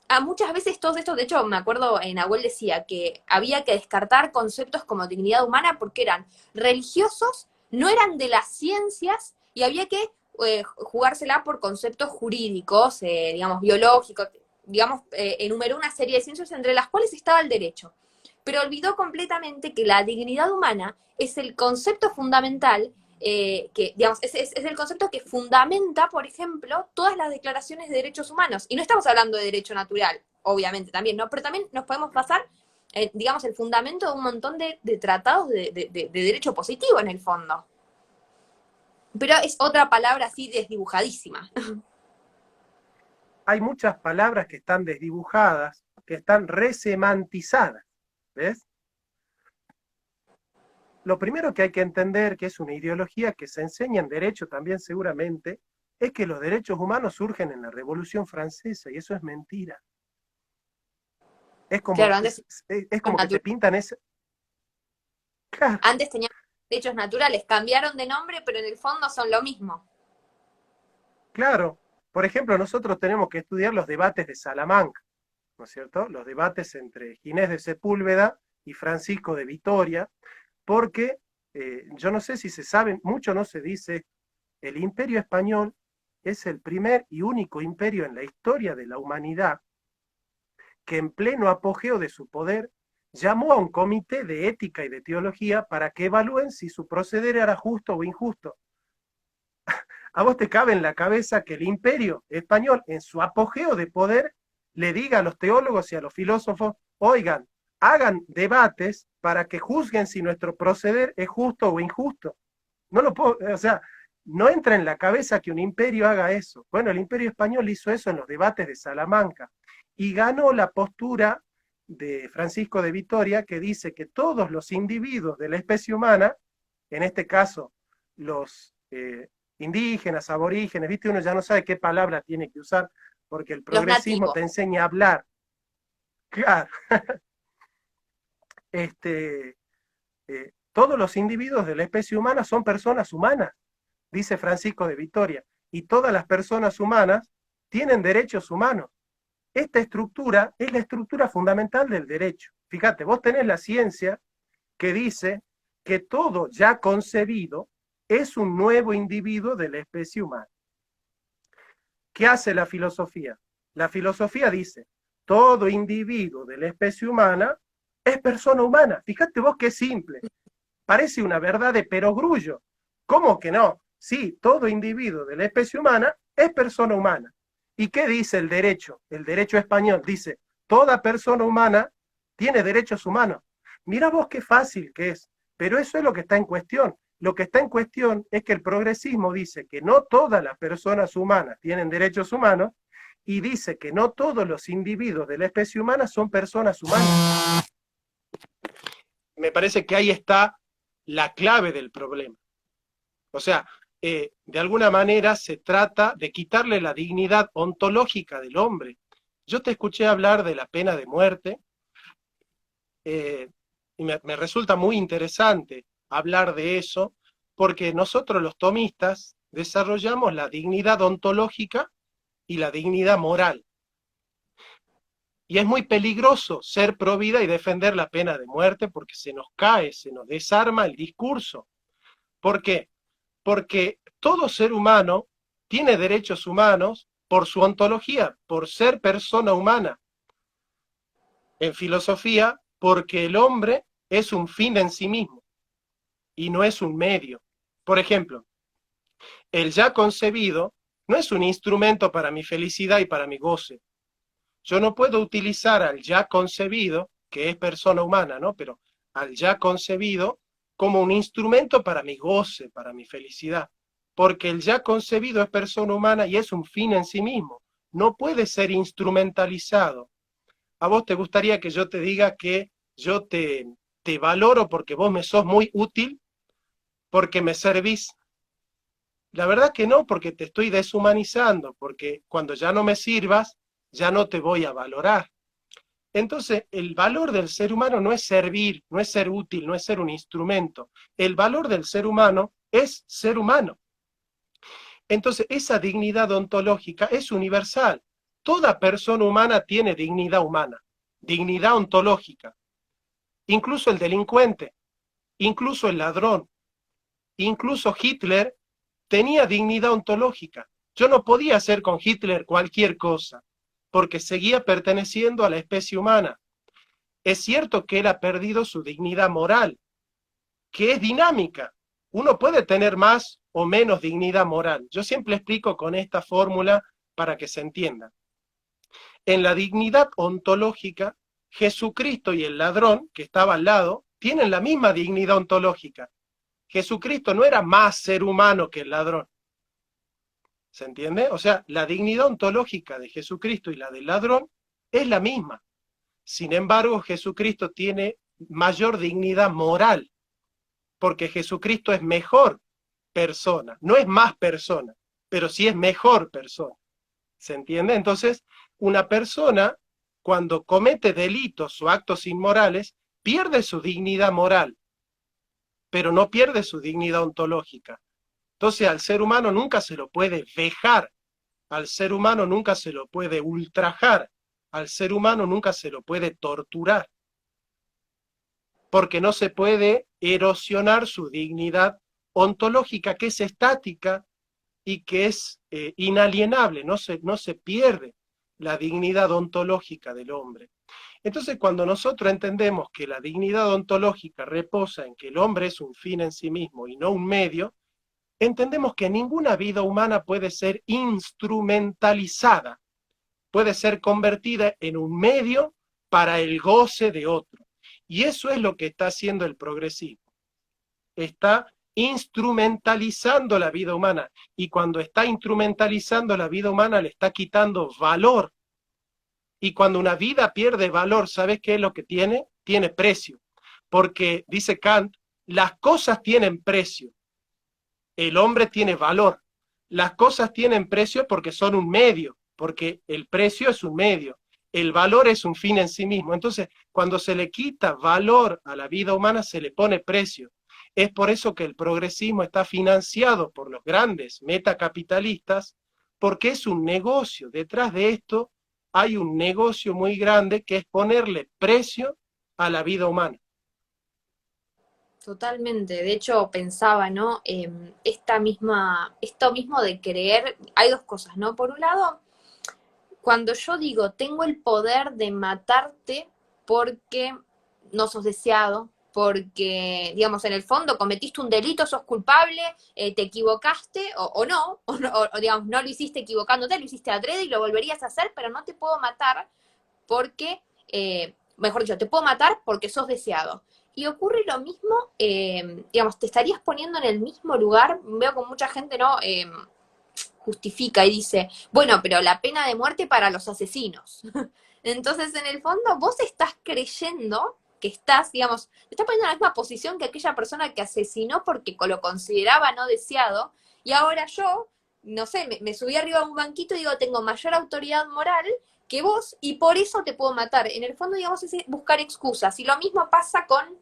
a muchas veces todos estos, de hecho me acuerdo, Nahuel decía que había que descartar conceptos como dignidad humana porque eran religiosos, no eran de las ciencias y había que jugársela por conceptos jurídicos, digamos, biológicos, digamos, enumeró una serie de ciencias entre las cuales estaba el derecho. Pero olvidó completamente que la dignidad humana es el concepto fundamental que, digamos, es el concepto que fundamenta, por ejemplo, todas las declaraciones de derechos humanos. Y no estamos hablando de derecho natural, obviamente también, ¿no? Pero también nos podemos basar, digamos, el fundamento de un montón de tratados de derecho positivo en el fondo. Pero es otra palabra así desdibujadísima. Hay muchas palabras que están desdibujadas, que están resemantizadas, ¿ves? Lo primero que hay que entender, que es una ideología que se enseña en derecho también seguramente, es que los derechos humanos surgen en la Revolución Francesa, y eso es mentira. Es como, Claro, antes, es como que te pintan ese... Claro, antes teníamos derechos naturales, cambiaron de nombre, pero en el fondo son lo mismo. claro. Por ejemplo, nosotros tenemos que estudiar los debates de Salamanca, ¿no es cierto? Los debates entre Ginés de Sepúlveda y Francisco de Vitoria, porque yo no sé si se saben, mucho no se dice, el imperio español es el primer y único imperio en la historia de la humanidad que en pleno apogeo de su poder llamó a un comité de ética y de teología para que evalúen si su proceder era justo o injusto. ¿A vos te cabe en la cabeza que el imperio español, en su apogeo de poder, le diga a los teólogos y a los filósofos, oigan, hagan debates para que juzguen si nuestro proceder es justo o injusto? No lo puedo, o sea, no entra en la cabeza que un imperio haga eso. Bueno, el imperio español hizo eso en los debates de Salamanca y ganó la postura de Francisco de Vitoria, que dice que todos los individuos de la especie humana, en este caso los indígenas, aborígenes, ¿viste? Uno ya no sabe qué palabra tiene que usar porque el Los progresismo nativos. te enseña a hablar. Claro, este, todos los individuos de la especie humana son personas humanas, dice Francisco de Vitoria, y todas las personas humanas tienen derechos humanos. Esta estructura es la estructura fundamental del derecho. Fíjate, vos tenés la ciencia que dice que todo ya concebido es un nuevo individuo de la especie humana. ¿Qué hace la filosofía? La filosofía dice, todo individuo de la especie humana es persona humana. Fíjate vos qué simple. Parece una verdad de perogrullo. ¿Cómo que no? Sí, todo individuo de la especie humana es persona humana. ¿Y qué dice el derecho? El derecho español dice, toda persona humana tiene derechos humanos. Mira vos qué fácil que es, pero eso es lo que está en cuestión. Lo que está en cuestión es que el progresismo dice que no todas las personas humanas tienen derechos humanos y dice que no todos los individuos de la especie humana son personas humanas. Me parece que ahí está la clave del problema. O sea, de alguna manera se trata de quitarle la dignidad ontológica del hombre. Yo te escuché hablar de la pena de muerte y me resulta muy interesante hablar de eso porque nosotros los tomistas desarrollamos la dignidad ontológica y la dignidad moral. Y es muy peligroso ser pro vida y defender la pena de muerte porque se nos cae, se nos desarma el discurso. ¿Por qué? Porque todo ser humano tiene derechos humanos por su ontología, por ser persona humana. En filosofía, porque el hombre es un fin en sí mismo y no es un medio. Por ejemplo, el ya concebido no es un instrumento para mi felicidad y para mi goce. Yo no puedo utilizar al ya concebido, que es persona humana, ¿no? Pero al ya concebido como un instrumento para mi goce, para mi felicidad. Porque el ya concebido es persona humana y es un fin en sí mismo. No puede ser instrumentalizado. ¿A vos te gustaría que yo te diga que yo te valoro porque vos me sos muy útil, porque me servís? La verdad que no, porque te estoy deshumanizando, porque cuando ya no me sirvas, ya no te voy a valorar. Entonces, el valor del ser humano no es servir, no es ser útil, no es ser un instrumento. El valor del ser humano es ser humano. Entonces, esa dignidad ontológica es universal. Toda persona humana tiene dignidad humana, dignidad ontológica. Incluso el delincuente, incluso el ladrón, incluso Hitler tenía dignidad ontológica. Yo no podía hacer con Hitler cualquier cosa, porque seguía perteneciendo a la especie humana. Es cierto que él ha perdido su dignidad moral, que es dinámica. Uno puede tener más o menos dignidad moral. Yo siempre explico con esta fórmula para que se entienda. En la dignidad ontológica, Jesucristo y el ladrón, que estaba al lado, tienen la misma dignidad ontológica. Jesucristo no era más ser humano que el ladrón. ¿Se entiende? O sea, la dignidad ontológica de Jesucristo y la del ladrón es la misma. Sin embargo, Jesucristo tiene mayor dignidad moral, porque Jesucristo es mejor persona, no es más persona, pero sí es mejor persona. ¿Se entiende? Entonces, una persona, cuando comete delitos o actos inmorales, pierde su dignidad moral, pero no pierde su dignidad ontológica. Entonces, al ser humano nunca se lo puede vejar, al ser humano nunca se lo puede ultrajar, al ser humano nunca se lo puede torturar, porque no se puede erosionar su dignidad ontológica, que es estática y que es inalienable, no se pierde la dignidad ontológica del hombre. Entonces, cuando nosotros entendemos que la dignidad ontológica reposa en que el hombre es un fin en sí mismo y no un medio, entendemos que ninguna vida humana puede ser instrumentalizada, puede ser convertida en un medio para el goce de otro. Y eso es lo que está haciendo el progresismo. Está instrumentalizando la vida humana. Y cuando está instrumentalizando la vida humana, le está quitando valor. Y cuando una vida pierde valor, ¿sabes qué es lo que tiene? Tiene precio. Porque, dice Kant, las cosas tienen precio. El hombre tiene valor. Las cosas tienen precio porque son un medio, porque el precio es un medio. El valor es un fin en sí mismo. Entonces, cuando se le quita valor a la vida humana, se le pone precio. Es por eso que el progresismo está financiado por los grandes metacapitalistas, porque es un negocio. Detrás de esto hay un negocio muy grande que es ponerle precio a la vida humana. Totalmente. De hecho, pensaba, ¿no? Esto mismo de creer, hay dos cosas, ¿no? Por un lado, cuando yo digo, tengo el poder de matarte porque no sos deseado, porque, digamos, en el fondo cometiste un delito, sos culpable, te equivocaste o, digamos, no lo hiciste equivocándote, lo hiciste adrede y lo volverías a hacer, pero no te puedo matar porque, mejor dicho, te puedo matar porque sos deseado. Y ocurre lo mismo, digamos, te estarías poniendo en el mismo lugar, veo con mucha gente, ¿no? Justifica y dice, bueno, pero la pena de muerte para los asesinos. Entonces, en el fondo, vos estás creyendo que estás, digamos, te estás poniendo en la misma posición que aquella persona que asesinó porque lo consideraba no deseado, y ahora yo, no sé, me subí arriba de un banquito y digo, tengo mayor autoridad moral que vos y por eso te puedo matar. En el fondo, digamos, es buscar excusas. Y lo mismo pasa con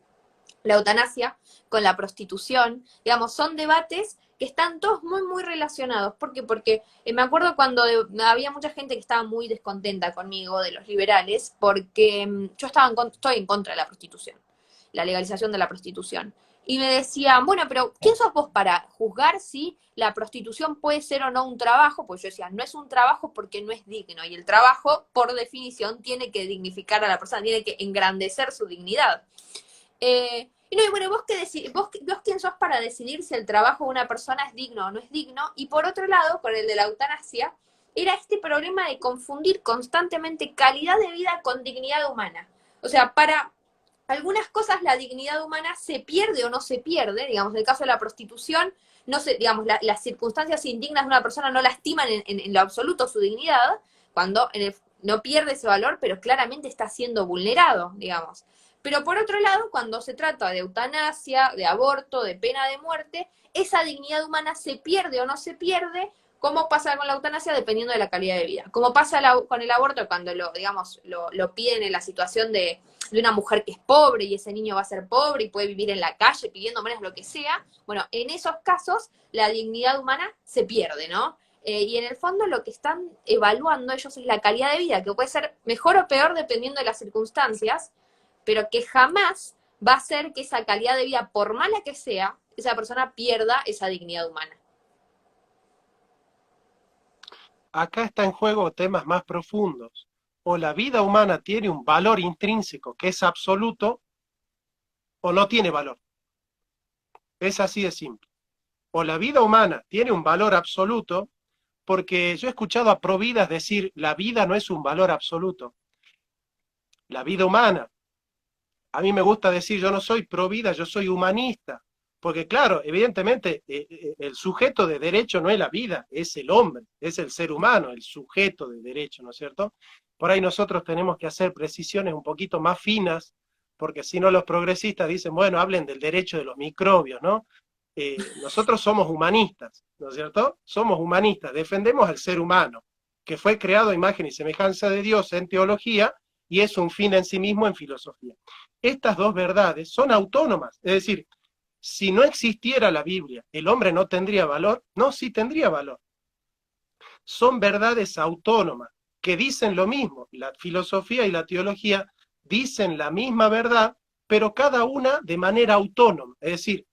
la eutanasia, con la prostitución, digamos, son debates que están todos muy, muy relacionados. ¿Por qué? Porque me acuerdo cuando había mucha gente que estaba muy descontenta conmigo, de los liberales, porque yo estoy en contra de la prostitución, la legalización de la prostitución. Y me decían, bueno, pero ¿quién sos vos para juzgar si la prostitución puede ser o no un trabajo? Pues yo decía, no es un trabajo porque no es digno. Y el trabajo, por definición, tiene que dignificar a la persona, tiene que engrandecer su dignidad. Y no, y bueno, vos quién sos para decidir si el trabajo de una persona es digno o no es digno. Y por otro lado, con el de la eutanasia, era este problema de confundir constantemente calidad de vida con dignidad humana. O sea, para algunas cosas la dignidad humana se pierde o no se pierde, digamos, en el caso de la prostitución, no se, digamos, las circunstancias indignas de una persona no lastiman en lo absoluto su dignidad, cuando no pierde ese valor, pero claramente está siendo vulnerado, digamos. Pero por otro lado, cuando se trata de eutanasia, de aborto, de pena de muerte, esa dignidad humana se pierde o no se pierde, como pasa con la eutanasia dependiendo de la calidad de vida. Como pasa con el aborto cuando digamos, lo piden en la situación de una mujer que es pobre y ese niño va a ser pobre y puede vivir en la calle pidiendo menos lo que sea. Bueno, en esos casos la dignidad humana se pierde, ¿no? Y en el fondo lo que están evaluando ellos es la calidad de vida, que puede ser mejor o peor dependiendo de las circunstancias, pero que jamás va a ser que esa calidad de vida, por mala que sea, esa persona pierda esa dignidad humana. Acá está en juego temas más profundos. O la vida humana tiene un valor intrínseco que es absoluto, o no tiene valor. Es así de simple. O la vida humana tiene un valor absoluto, porque yo he escuchado a providas decir, la vida no es un valor absoluto. La vida humana, a mí me gusta decir, yo no soy provida, yo soy humanista. Porque claro, evidentemente, el sujeto de derecho no es la vida, es el hombre, es el ser humano, el sujeto de derecho, ¿no es cierto? Por ahí nosotros tenemos que hacer precisiones un poquito más finas, porque si no los progresistas dicen, bueno, hablen del derecho de los microbios, ¿no? Nosotros somos humanistas, ¿no es cierto? Somos humanistas, defendemos al ser humano, que fue creado a imagen y semejanza de Dios en teología y es un fin en sí mismo en filosofía. Estas dos verdades son autónomas, es decir, si no existiera la Biblia, ¿el hombre no tendría valor? No, sí tendría valor. Son verdades autónomas que dicen lo mismo. La filosofía y la teología dicen la misma verdad, pero cada una de manera autónoma. Es decir,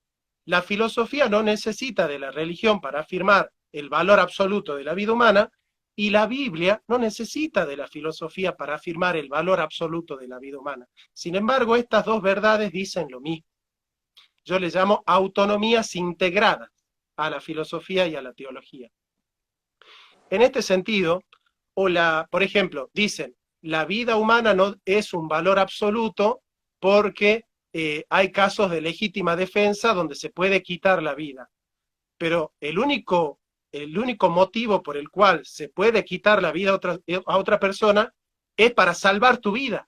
la filosofía no necesita de la religión para afirmar el valor absoluto de la vida humana, y la Biblia no necesita de la filosofía para afirmar el valor absoluto de la vida humana. Sin embargo, estas dos verdades dicen lo mismo. Yo le llamo autonomías integradas a la filosofía y a la teología. En este sentido, por ejemplo, dicen, la vida humana no es un valor absoluto porque hay casos de legítima defensa donde se puede quitar la vida. Pero el único motivo por el cual se puede quitar la vida a otra persona es para salvar tu vida.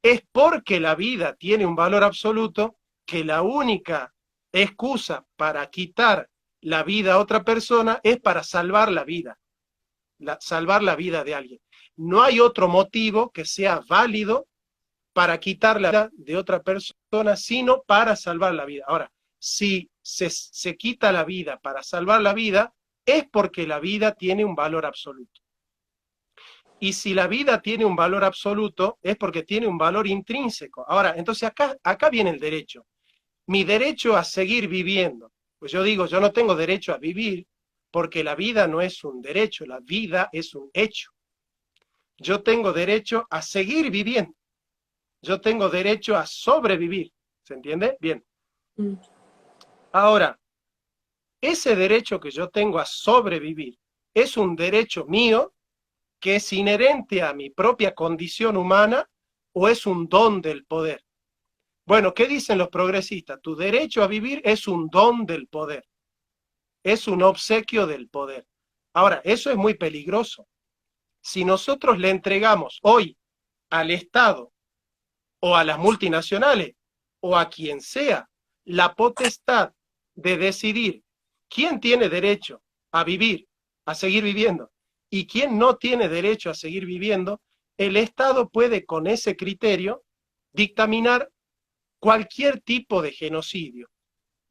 Es porque la vida tiene un valor absoluto que la única excusa para quitar la vida a otra persona es para salvar la vida, salvar la vida de alguien. No hay otro motivo que sea válido para quitar la vida de otra persona, sino para salvar la vida. Ahora, si se quita la vida para salvar la vida, es porque la vida tiene un valor absoluto. Y si la vida tiene un valor absoluto, es porque tiene un valor intrínseco. Ahora, entonces acá viene el derecho. Mi derecho a seguir viviendo. Pues yo digo, yo no tengo derecho a vivir porque la vida no es un derecho, la vida es un hecho. Yo tengo derecho a seguir viviendo. Yo tengo derecho a sobrevivir. ¿Se entiende? Bien. Ahora, ese derecho que yo tengo a sobrevivir es un derecho mío que es inherente a mi propia condición humana o es un don del poder. Bueno, ¿qué dicen los progresistas? Tu derecho a vivir es un don del poder, es un obsequio del poder. Ahora, eso es muy peligroso. Si nosotros le entregamos hoy al Estado o a las multinacionales o a quien sea la potestad de decidir quién tiene derecho a vivir, a seguir viviendo, y quién no tiene derecho a seguir viviendo, el Estado puede con ese criterio dictaminar cualquier tipo de genocidio.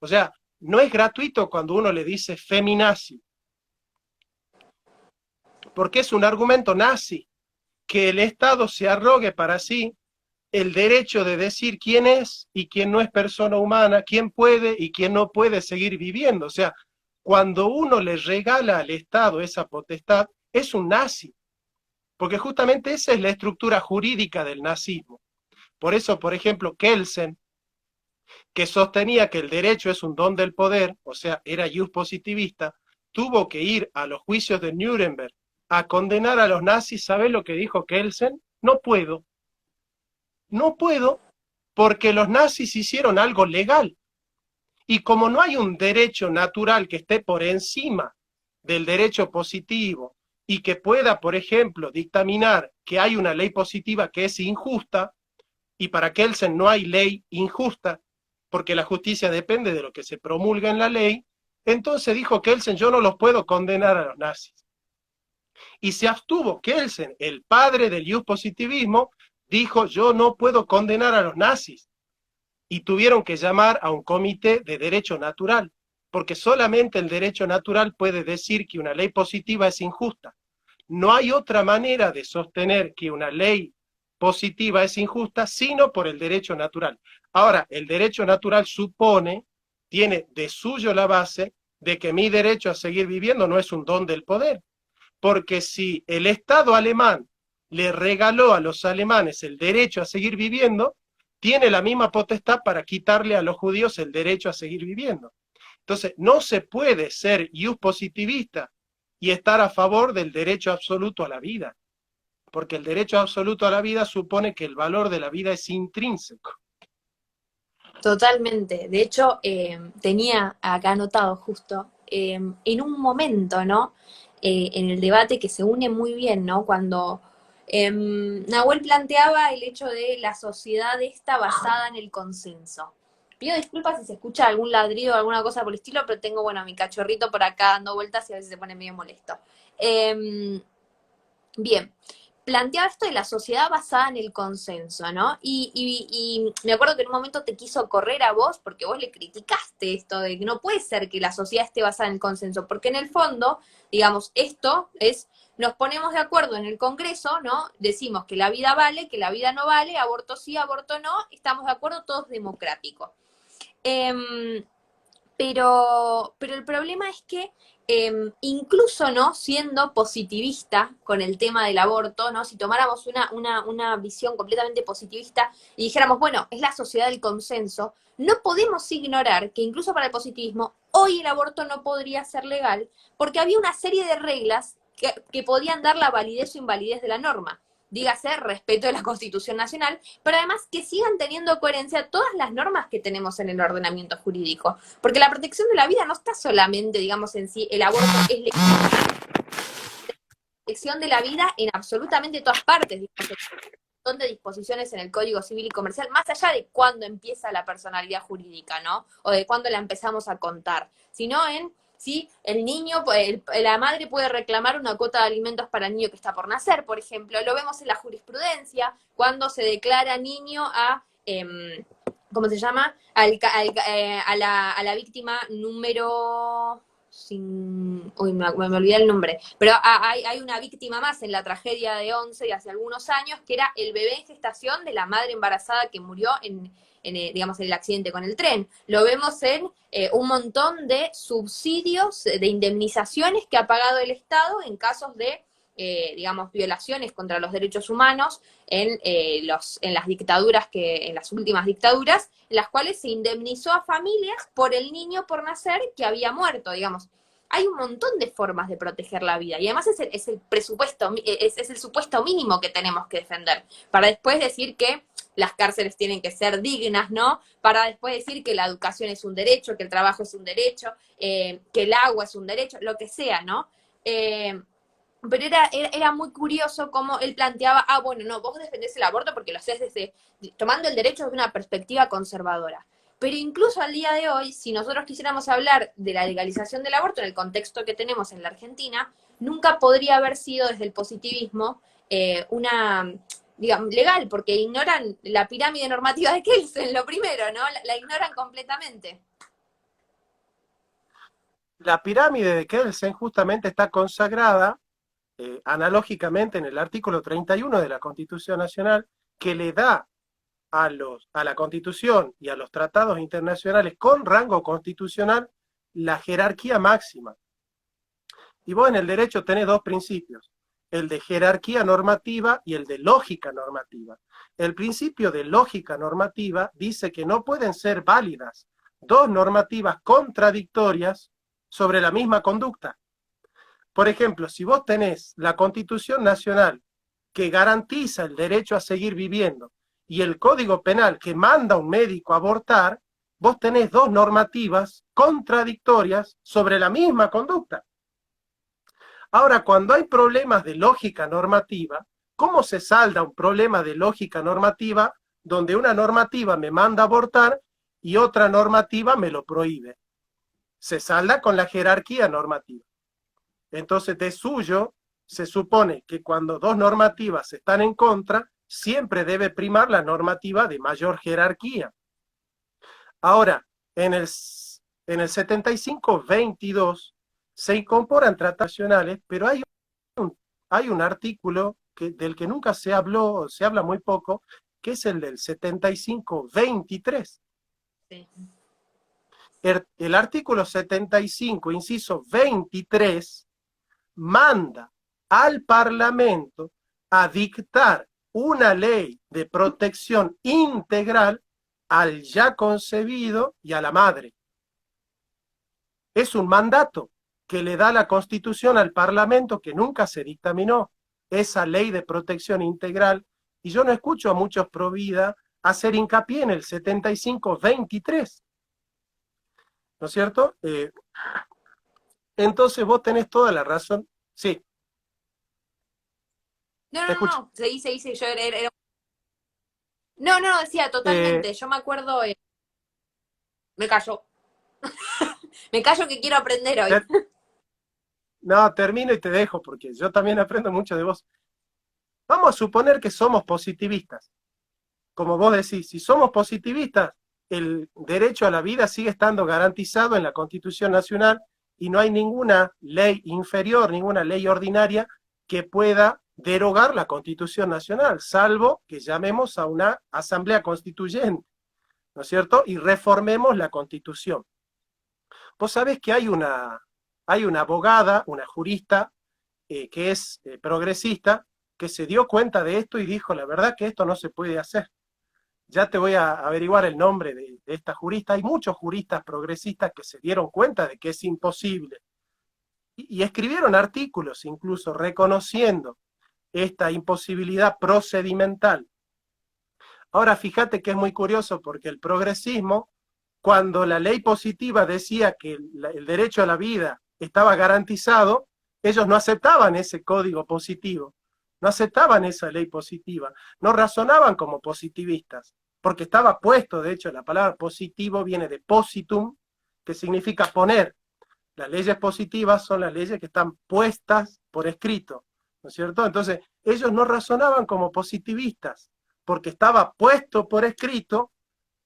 O sea, no es gratuito cuando uno le dice feminazi, porque es un argumento nazi, que el Estado se arrogue para sí el derecho de decir quién es y quién no es persona humana, quién puede y quién no puede seguir viviendo. O sea, cuando uno le regala al Estado esa potestad, es un nazi, porque justamente esa es la estructura jurídica del nazismo. Por eso, por ejemplo, Kelsen, que sostenía que el derecho es un don del poder, o sea, era ius positivista, tuvo que ir a los juicios de Nuremberg a condenar a los nazis. ¿Sabés lo que dijo Kelsen? No puedo, no puedo, porque los nazis hicieron algo legal. Y como no hay un derecho natural que esté por encima del derecho positivo y que pueda, por ejemplo, dictaminar que hay una ley positiva que es injusta, y para Kelsen no hay ley injusta, porque la justicia depende de lo que se promulga en la ley, entonces dijo Kelsen, yo no los puedo condenar a los nazis. Y se abstuvo Kelsen, el padre del ius positivismo, dijo, yo no puedo condenar a los nazis. Y tuvieron que llamar a un comité de derecho natural, porque solamente el derecho natural puede decir que una ley positiva es injusta. No hay otra manera de sostener que una ley positiva es injusta, sino por el derecho natural. Ahora, el derecho natural supone, tiene de suyo la base de que mi derecho a seguir viviendo no es un don del poder, porque si el Estado alemán le regaló a los alemanes el derecho a seguir viviendo, tiene la misma potestad para quitarle a los judíos el derecho a seguir viviendo. Entonces, no se puede ser ius positivista y estar a favor del derecho absoluto a la vida, porque el derecho absoluto a la vida supone que el valor de la vida es intrínseco. Totalmente. De hecho, tenía acá anotado justo, en un momento, ¿no? En el debate que se une muy bien, ¿no? Cuando Nahuel planteaba el hecho de la sociedad esta basada en el consenso. Pido disculpas si se escucha algún ladrido o alguna cosa por el estilo, pero tengo, bueno, a mi cachorrito por acá dando vueltas y a veces se pone medio molesto. Bien, planteaba esto de la sociedad basada en el consenso, ¿no? Y me acuerdo que en un momento te quiso correr a vos porque vos le criticaste esto de que no puede ser que la sociedad esté basada en el consenso, porque en el fondo, digamos, esto es, nos ponemos de acuerdo en el Congreso, ¿no? Decimos que la vida vale, que la vida no vale, aborto sí, aborto no, estamos de acuerdo, todos democráticos. Eh, pero el problema es que incluso no siendo positivista con el tema del aborto, ¿no? Si tomáramos una visión completamente positivista y dijéramos, bueno, es la sociedad del consenso, no podemos ignorar que incluso para el positivismo, hoy el aborto no podría ser legal porque había una serie de reglas que podían dar la validez o invalidez de la norma. Dígase, respeto de la Constitución Nacional, pero además que sigan teniendo coherencia todas las normas que tenemos en el ordenamiento jurídico. Porque la protección de la vida no está solamente, digamos, en sí, el aborto es la protección de la vida en absolutamente todas partes, digamos, un montón de disposiciones en el Código Civil y Comercial, más allá de cuándo empieza la personalidad jurídica, ¿no? O de cuándo la empezamos a contar, sino en si el niño, la madre puede reclamar una cuota de alimentos para el niño que está por nacer, por ejemplo. Lo vemos en la jurisprudencia, cuando se declara niño a, ¿cómo se llama? A la víctima número... Uy, me olvidé el nombre, pero hay una víctima más en la tragedia de Once de hace algunos años, que era el bebé en gestación de la madre embarazada que murió digamos, en el accidente con el tren. Lo vemos en un montón de subsidios, de indemnizaciones que ha pagado el Estado en casos de, digamos, violaciones contra los derechos humanos en las dictaduras, en las últimas dictaduras, en las cuales se indemnizó a familias por el niño por nacer que había muerto, digamos. Hay un montón de formas de proteger la vida y además es el presupuesto, es el supuesto mínimo que tenemos que defender, para después decir que las cárceles tienen que ser dignas, ¿no? Para después decir que la educación es un derecho, que el trabajo es un derecho, que el agua es un derecho, lo que sea, ¿no? Pero era muy curioso cómo él planteaba, bueno, no, vos defendés el aborto porque lo haces tomando el derecho desde una perspectiva conservadora. Pero incluso al día de hoy, si nosotros quisiéramos hablar de la legalización del aborto en el contexto que tenemos en la Argentina, nunca podría haber sido desde el positivismo digamos, legal, porque ignoran la pirámide normativa de Kelsen, lo primero, ¿no? La ignoran completamente. La pirámide de Kelsen justamente está consagrada analógicamente en el artículo 31 de la Constitución Nacional, que le da a la Constitución y a los tratados internacionales con rango constitucional la jerarquía máxima. Y vos en el derecho tenés dos principios. el de jerarquía normativa y el de lógica normativa. El principio de lógica normativa dice que no pueden ser válidas dos normativas contradictorias sobre la misma conducta. Por ejemplo, si vos tenés la Constitución Nacional que garantiza el derecho a seguir viviendo y el Código Penal que manda a un médico a abortar, vos tenés dos normativas contradictorias sobre la misma conducta. Ahora, cuando hay problemas de lógica normativa, ¿cómo se salda un problema de lógica normativa donde una normativa me manda a abortar y otra normativa me lo prohíbe? Se salda con la jerarquía normativa. Entonces, de suyo, se supone que cuando dos normativas están en contra, siempre debe primar la normativa de mayor jerarquía. Ahora, en el 75-22 se incorporan tratados nacionales, pero hay un artículo del que nunca se habló, se habla muy poco, que es el del 75-23. Sí. El artículo 75, inciso 23, manda al Parlamento a dictar una ley de protección integral al ya concebido y a la madre. Es un mandato que le da la Constitución al Parlamento que nunca se dictaminó, esa ley de protección integral, y yo no escucho a muchos pro vida hacer hincapié en el 75-23, ¿no es cierto? Entonces vos tenés toda la razón. Sí, No, te no, no, escucho. no, se dice, yo No, no, decía Eh, totalmente, yo me acuerdo, me cayó, me callo que quiero aprender hoy. ter- no, termino y te dejo, porque yo también aprendo mucho de vos. Vamos a suponer que somos positivistas. Como vos decís, si somos positivistas, el derecho a la vida sigue estando garantizado en la Constitución Nacional y no hay ninguna ley inferior, ninguna ley ordinaria que pueda derogar la Constitución Nacional, salvo que llamemos a una asamblea constituyente, ¿no es cierto? Y reformemos la Constitución. Vos sabés que hay una abogada, una jurista, que es progresista, que se dio cuenta de esto y dijo, la verdad que esto no se puede hacer. Ya te voy a averiguar el nombre de esta jurista. Hay muchos juristas progresistas que se dieron cuenta de que es imposible. Y escribieron artículos incluso reconociendo esta imposibilidad procedimental. Ahora fíjate que es muy curioso porque el progresismo, cuando la ley positiva decía que el derecho a la vida estaba garantizado, ellos no aceptaban ese código positivo, no aceptaban esa ley positiva, no razonaban como positivistas, porque estaba puesto, de hecho la palabra positivo viene de positum, que significa poner. Las leyes positivas son las leyes que están puestas por escrito, ¿no es cierto? Entonces, ellos no razonaban como positivistas, porque estaba puesto por escrito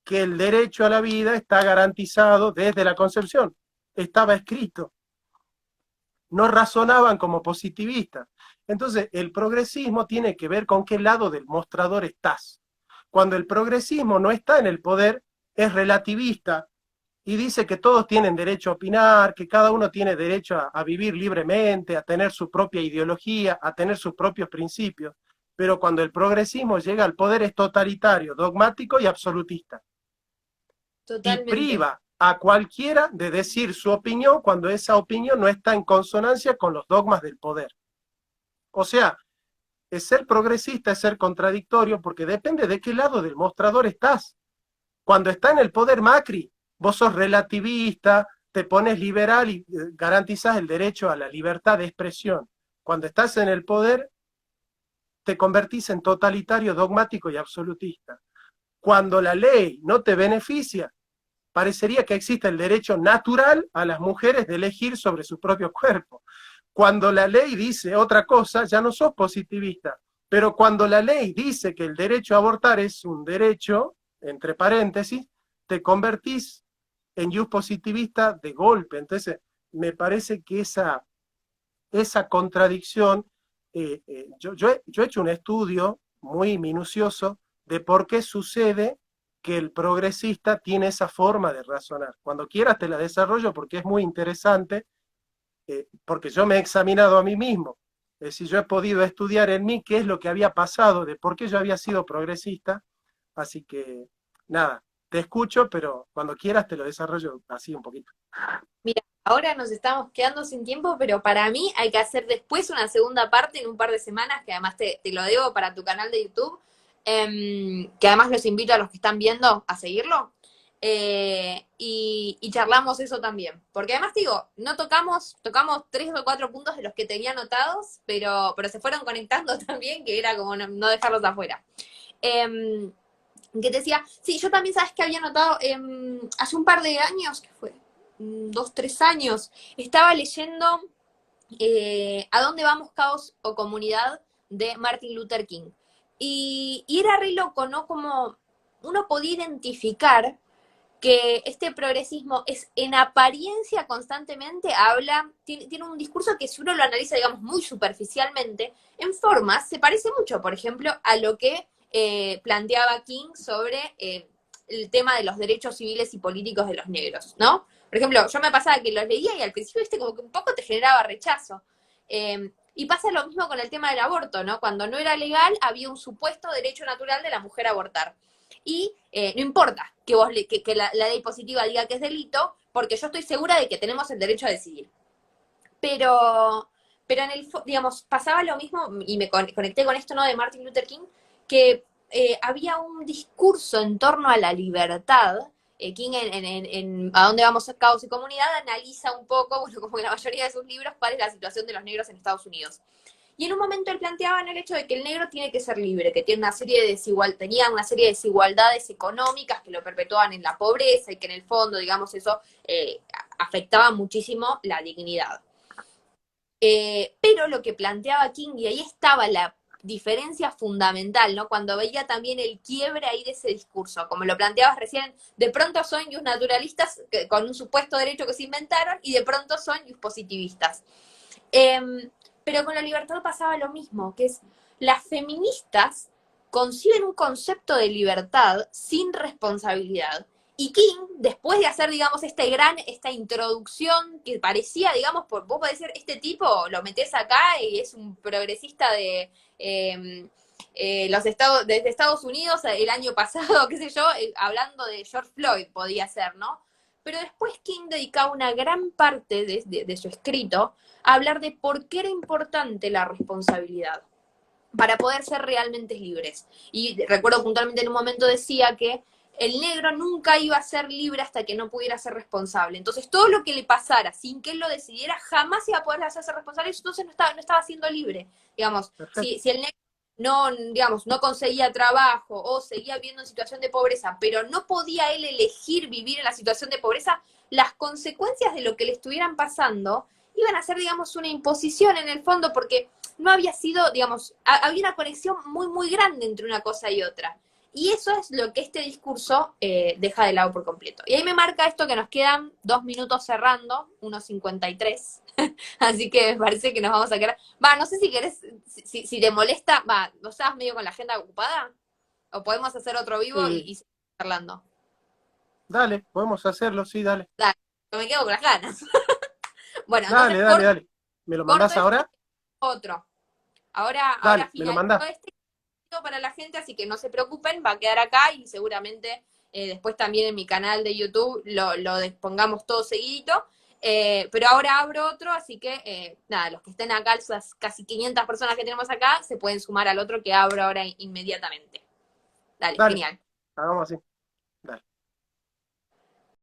que el derecho a la vida está garantizado desde la concepción. Estaba escrito. No razonaban como positivistas. Entonces, el progresismo tiene que ver con qué lado del mostrador estás. Cuando el progresismo no está en el poder, es relativista y dice que todos tienen derecho a opinar, que cada uno tiene derecho a vivir libremente, a tener su propia ideología, a tener sus propios principios. Pero cuando el progresismo llega al poder es totalitario, dogmático y absolutista. Y Totalmente. priva a cualquiera de decir su opinión cuando esa opinión no está en consonancia con los dogmas del poder. O sea, es ser progresista, es ser contradictorio, porque depende de qué lado del mostrador estás. Cuando está en el poder Macri, vos sos relativista, te pones liberal y garantizás el derecho a la libertad de expresión. Cuando estás en el poder, te convertís en totalitario, dogmático y absolutista. Cuando la ley no te beneficia, parecería que existe el derecho natural a las mujeres de elegir sobre su propio cuerpo. Cuando la ley dice otra cosa, ya no sos positivista. Pero cuando la ley dice que el derecho a abortar es un derecho, entre paréntesis, te convertís en jus positivista de golpe. Entonces, me parece que esa contradicción, yo he hecho un estudio muy minucioso de por qué sucede que el progresista tiene esa forma de razonar. Cuando quieras te la desarrollo porque es muy interesante, porque yo me he examinado a mí mismo. si yo he podido estudiar en mí qué es lo que había pasado, de por qué yo había sido progresista. Así que, nada, te escucho, pero cuando quieras te lo desarrollo así un poquito. Mira, ahora nos estamos quedando sin tiempo, pero para mí hay que hacer después una segunda parte en un par de semanas, que además te lo debo para tu canal de YouTube, que además los invito a los que están viendo a seguirlo, y charlamos eso también. Porque además digo, no tocamos 3 o 4 puntos de los que tenía anotados, pero se fueron conectando también, que era como no dejarlos afuera. Eh, que te decía, sí, yo también sabes que había notado hace un par de años, que fue 2, 3 años, estaba leyendo ¿A dónde vamos, caos o comunidad? De Martin Luther King. Y era re loco, ¿no? Como uno podía identificar que este progresismo es en apariencia constantemente tiene un discurso que si uno lo analiza, digamos, muy superficialmente, en formas se parece mucho, por ejemplo, a lo que planteaba King sobre el tema de los derechos civiles y políticos de los negros, ¿no? Por ejemplo, yo me pasaba que los leía y al principio, viste, como que un poco te generaba rechazo. Y pasa lo mismo con el tema del aborto, ¿no? Cuando no era legal, había un supuesto derecho natural de la mujer a abortar. Y no importa que la ley positiva diga que es delito, porque yo estoy segura de que tenemos el derecho a decidir. Pero, pero digamos, pasaba lo mismo, y me conecté con esto, ¿no? De Martin Luther King, que había un discurso en torno a la libertad. King en A dónde vamos, caos y comunidad analiza un poco, bueno, como en la mayoría de sus libros, cuál es la situación de los negros en Estados Unidos. Y en un momento él planteaba en el hecho de que el negro tiene que ser libre, que tiene tenía una serie de desigualdades económicas que lo perpetuaban en la pobreza y que en el fondo, digamos, eso afectaba muchísimo la dignidad. Pero lo que planteaba King, y ahí estaba la diferencia fundamental, ¿no? Cuando veía también el quiebre ahí de ese discurso, como lo planteabas recién, de pronto son naturalistas con un supuesto derecho que se inventaron y de pronto son positivistas. Pero con la libertad pasaba lo mismo, que es las feministas conciben un concepto de libertad sin responsabilidad. Y King, después de hacer, digamos, esta introducción que parecía, digamos, vos podés decir, este tipo lo metés acá y es un progresista desde Estados Unidos el año pasado, qué sé yo, hablando de George Floyd, podía ser, ¿no? Pero después King dedicaba una gran parte de su escrito a hablar de por qué era importante la responsabilidad para poder ser realmente libres. Y recuerdo puntualmente en un momento decía que el negro nunca iba a ser libre hasta que no pudiera ser responsable. Entonces, todo lo que le pasara sin que él lo decidiera, jamás iba a poder hacerse responsable, entonces no estaba siendo libre. Digamos, si el negro no conseguía trabajo o seguía viviendo en situación de pobreza, pero no podía él elegir vivir en la situación de pobreza, las consecuencias de lo que le estuvieran pasando iban a ser, digamos, una imposición en el fondo, porque no había sido, digamos, había una conexión muy, muy grande entre una cosa y otra. Y eso es lo que este discurso deja de lado por completo. Y ahí me marca esto que nos quedan 2 minutos cerrando, 1:53. Así que me parece que nos vamos a quedar. No sé si querés, si te molesta, ¿no estás medio con la agenda ocupada? ¿O podemos hacer otro vivo y seguir charlando? Dale, podemos hacerlo, sí, dale. Dale, me quedo con las ganas. Bueno, Dale, entonces dale, dale. ¿Me lo corto mandás este ahora? otro. Ahora Dale, me lo finalizo mandás. este para la gente, así que no se preocupen, va a quedar acá y seguramente después también en mi canal de YouTube lo pongamos todo seguidito. Pero ahora abro otro, así que nada, los que estén acá, esas casi 500 personas que tenemos acá, se pueden sumar al otro que abro ahora inmediatamente. Dale, Dale, genial. hagamos así.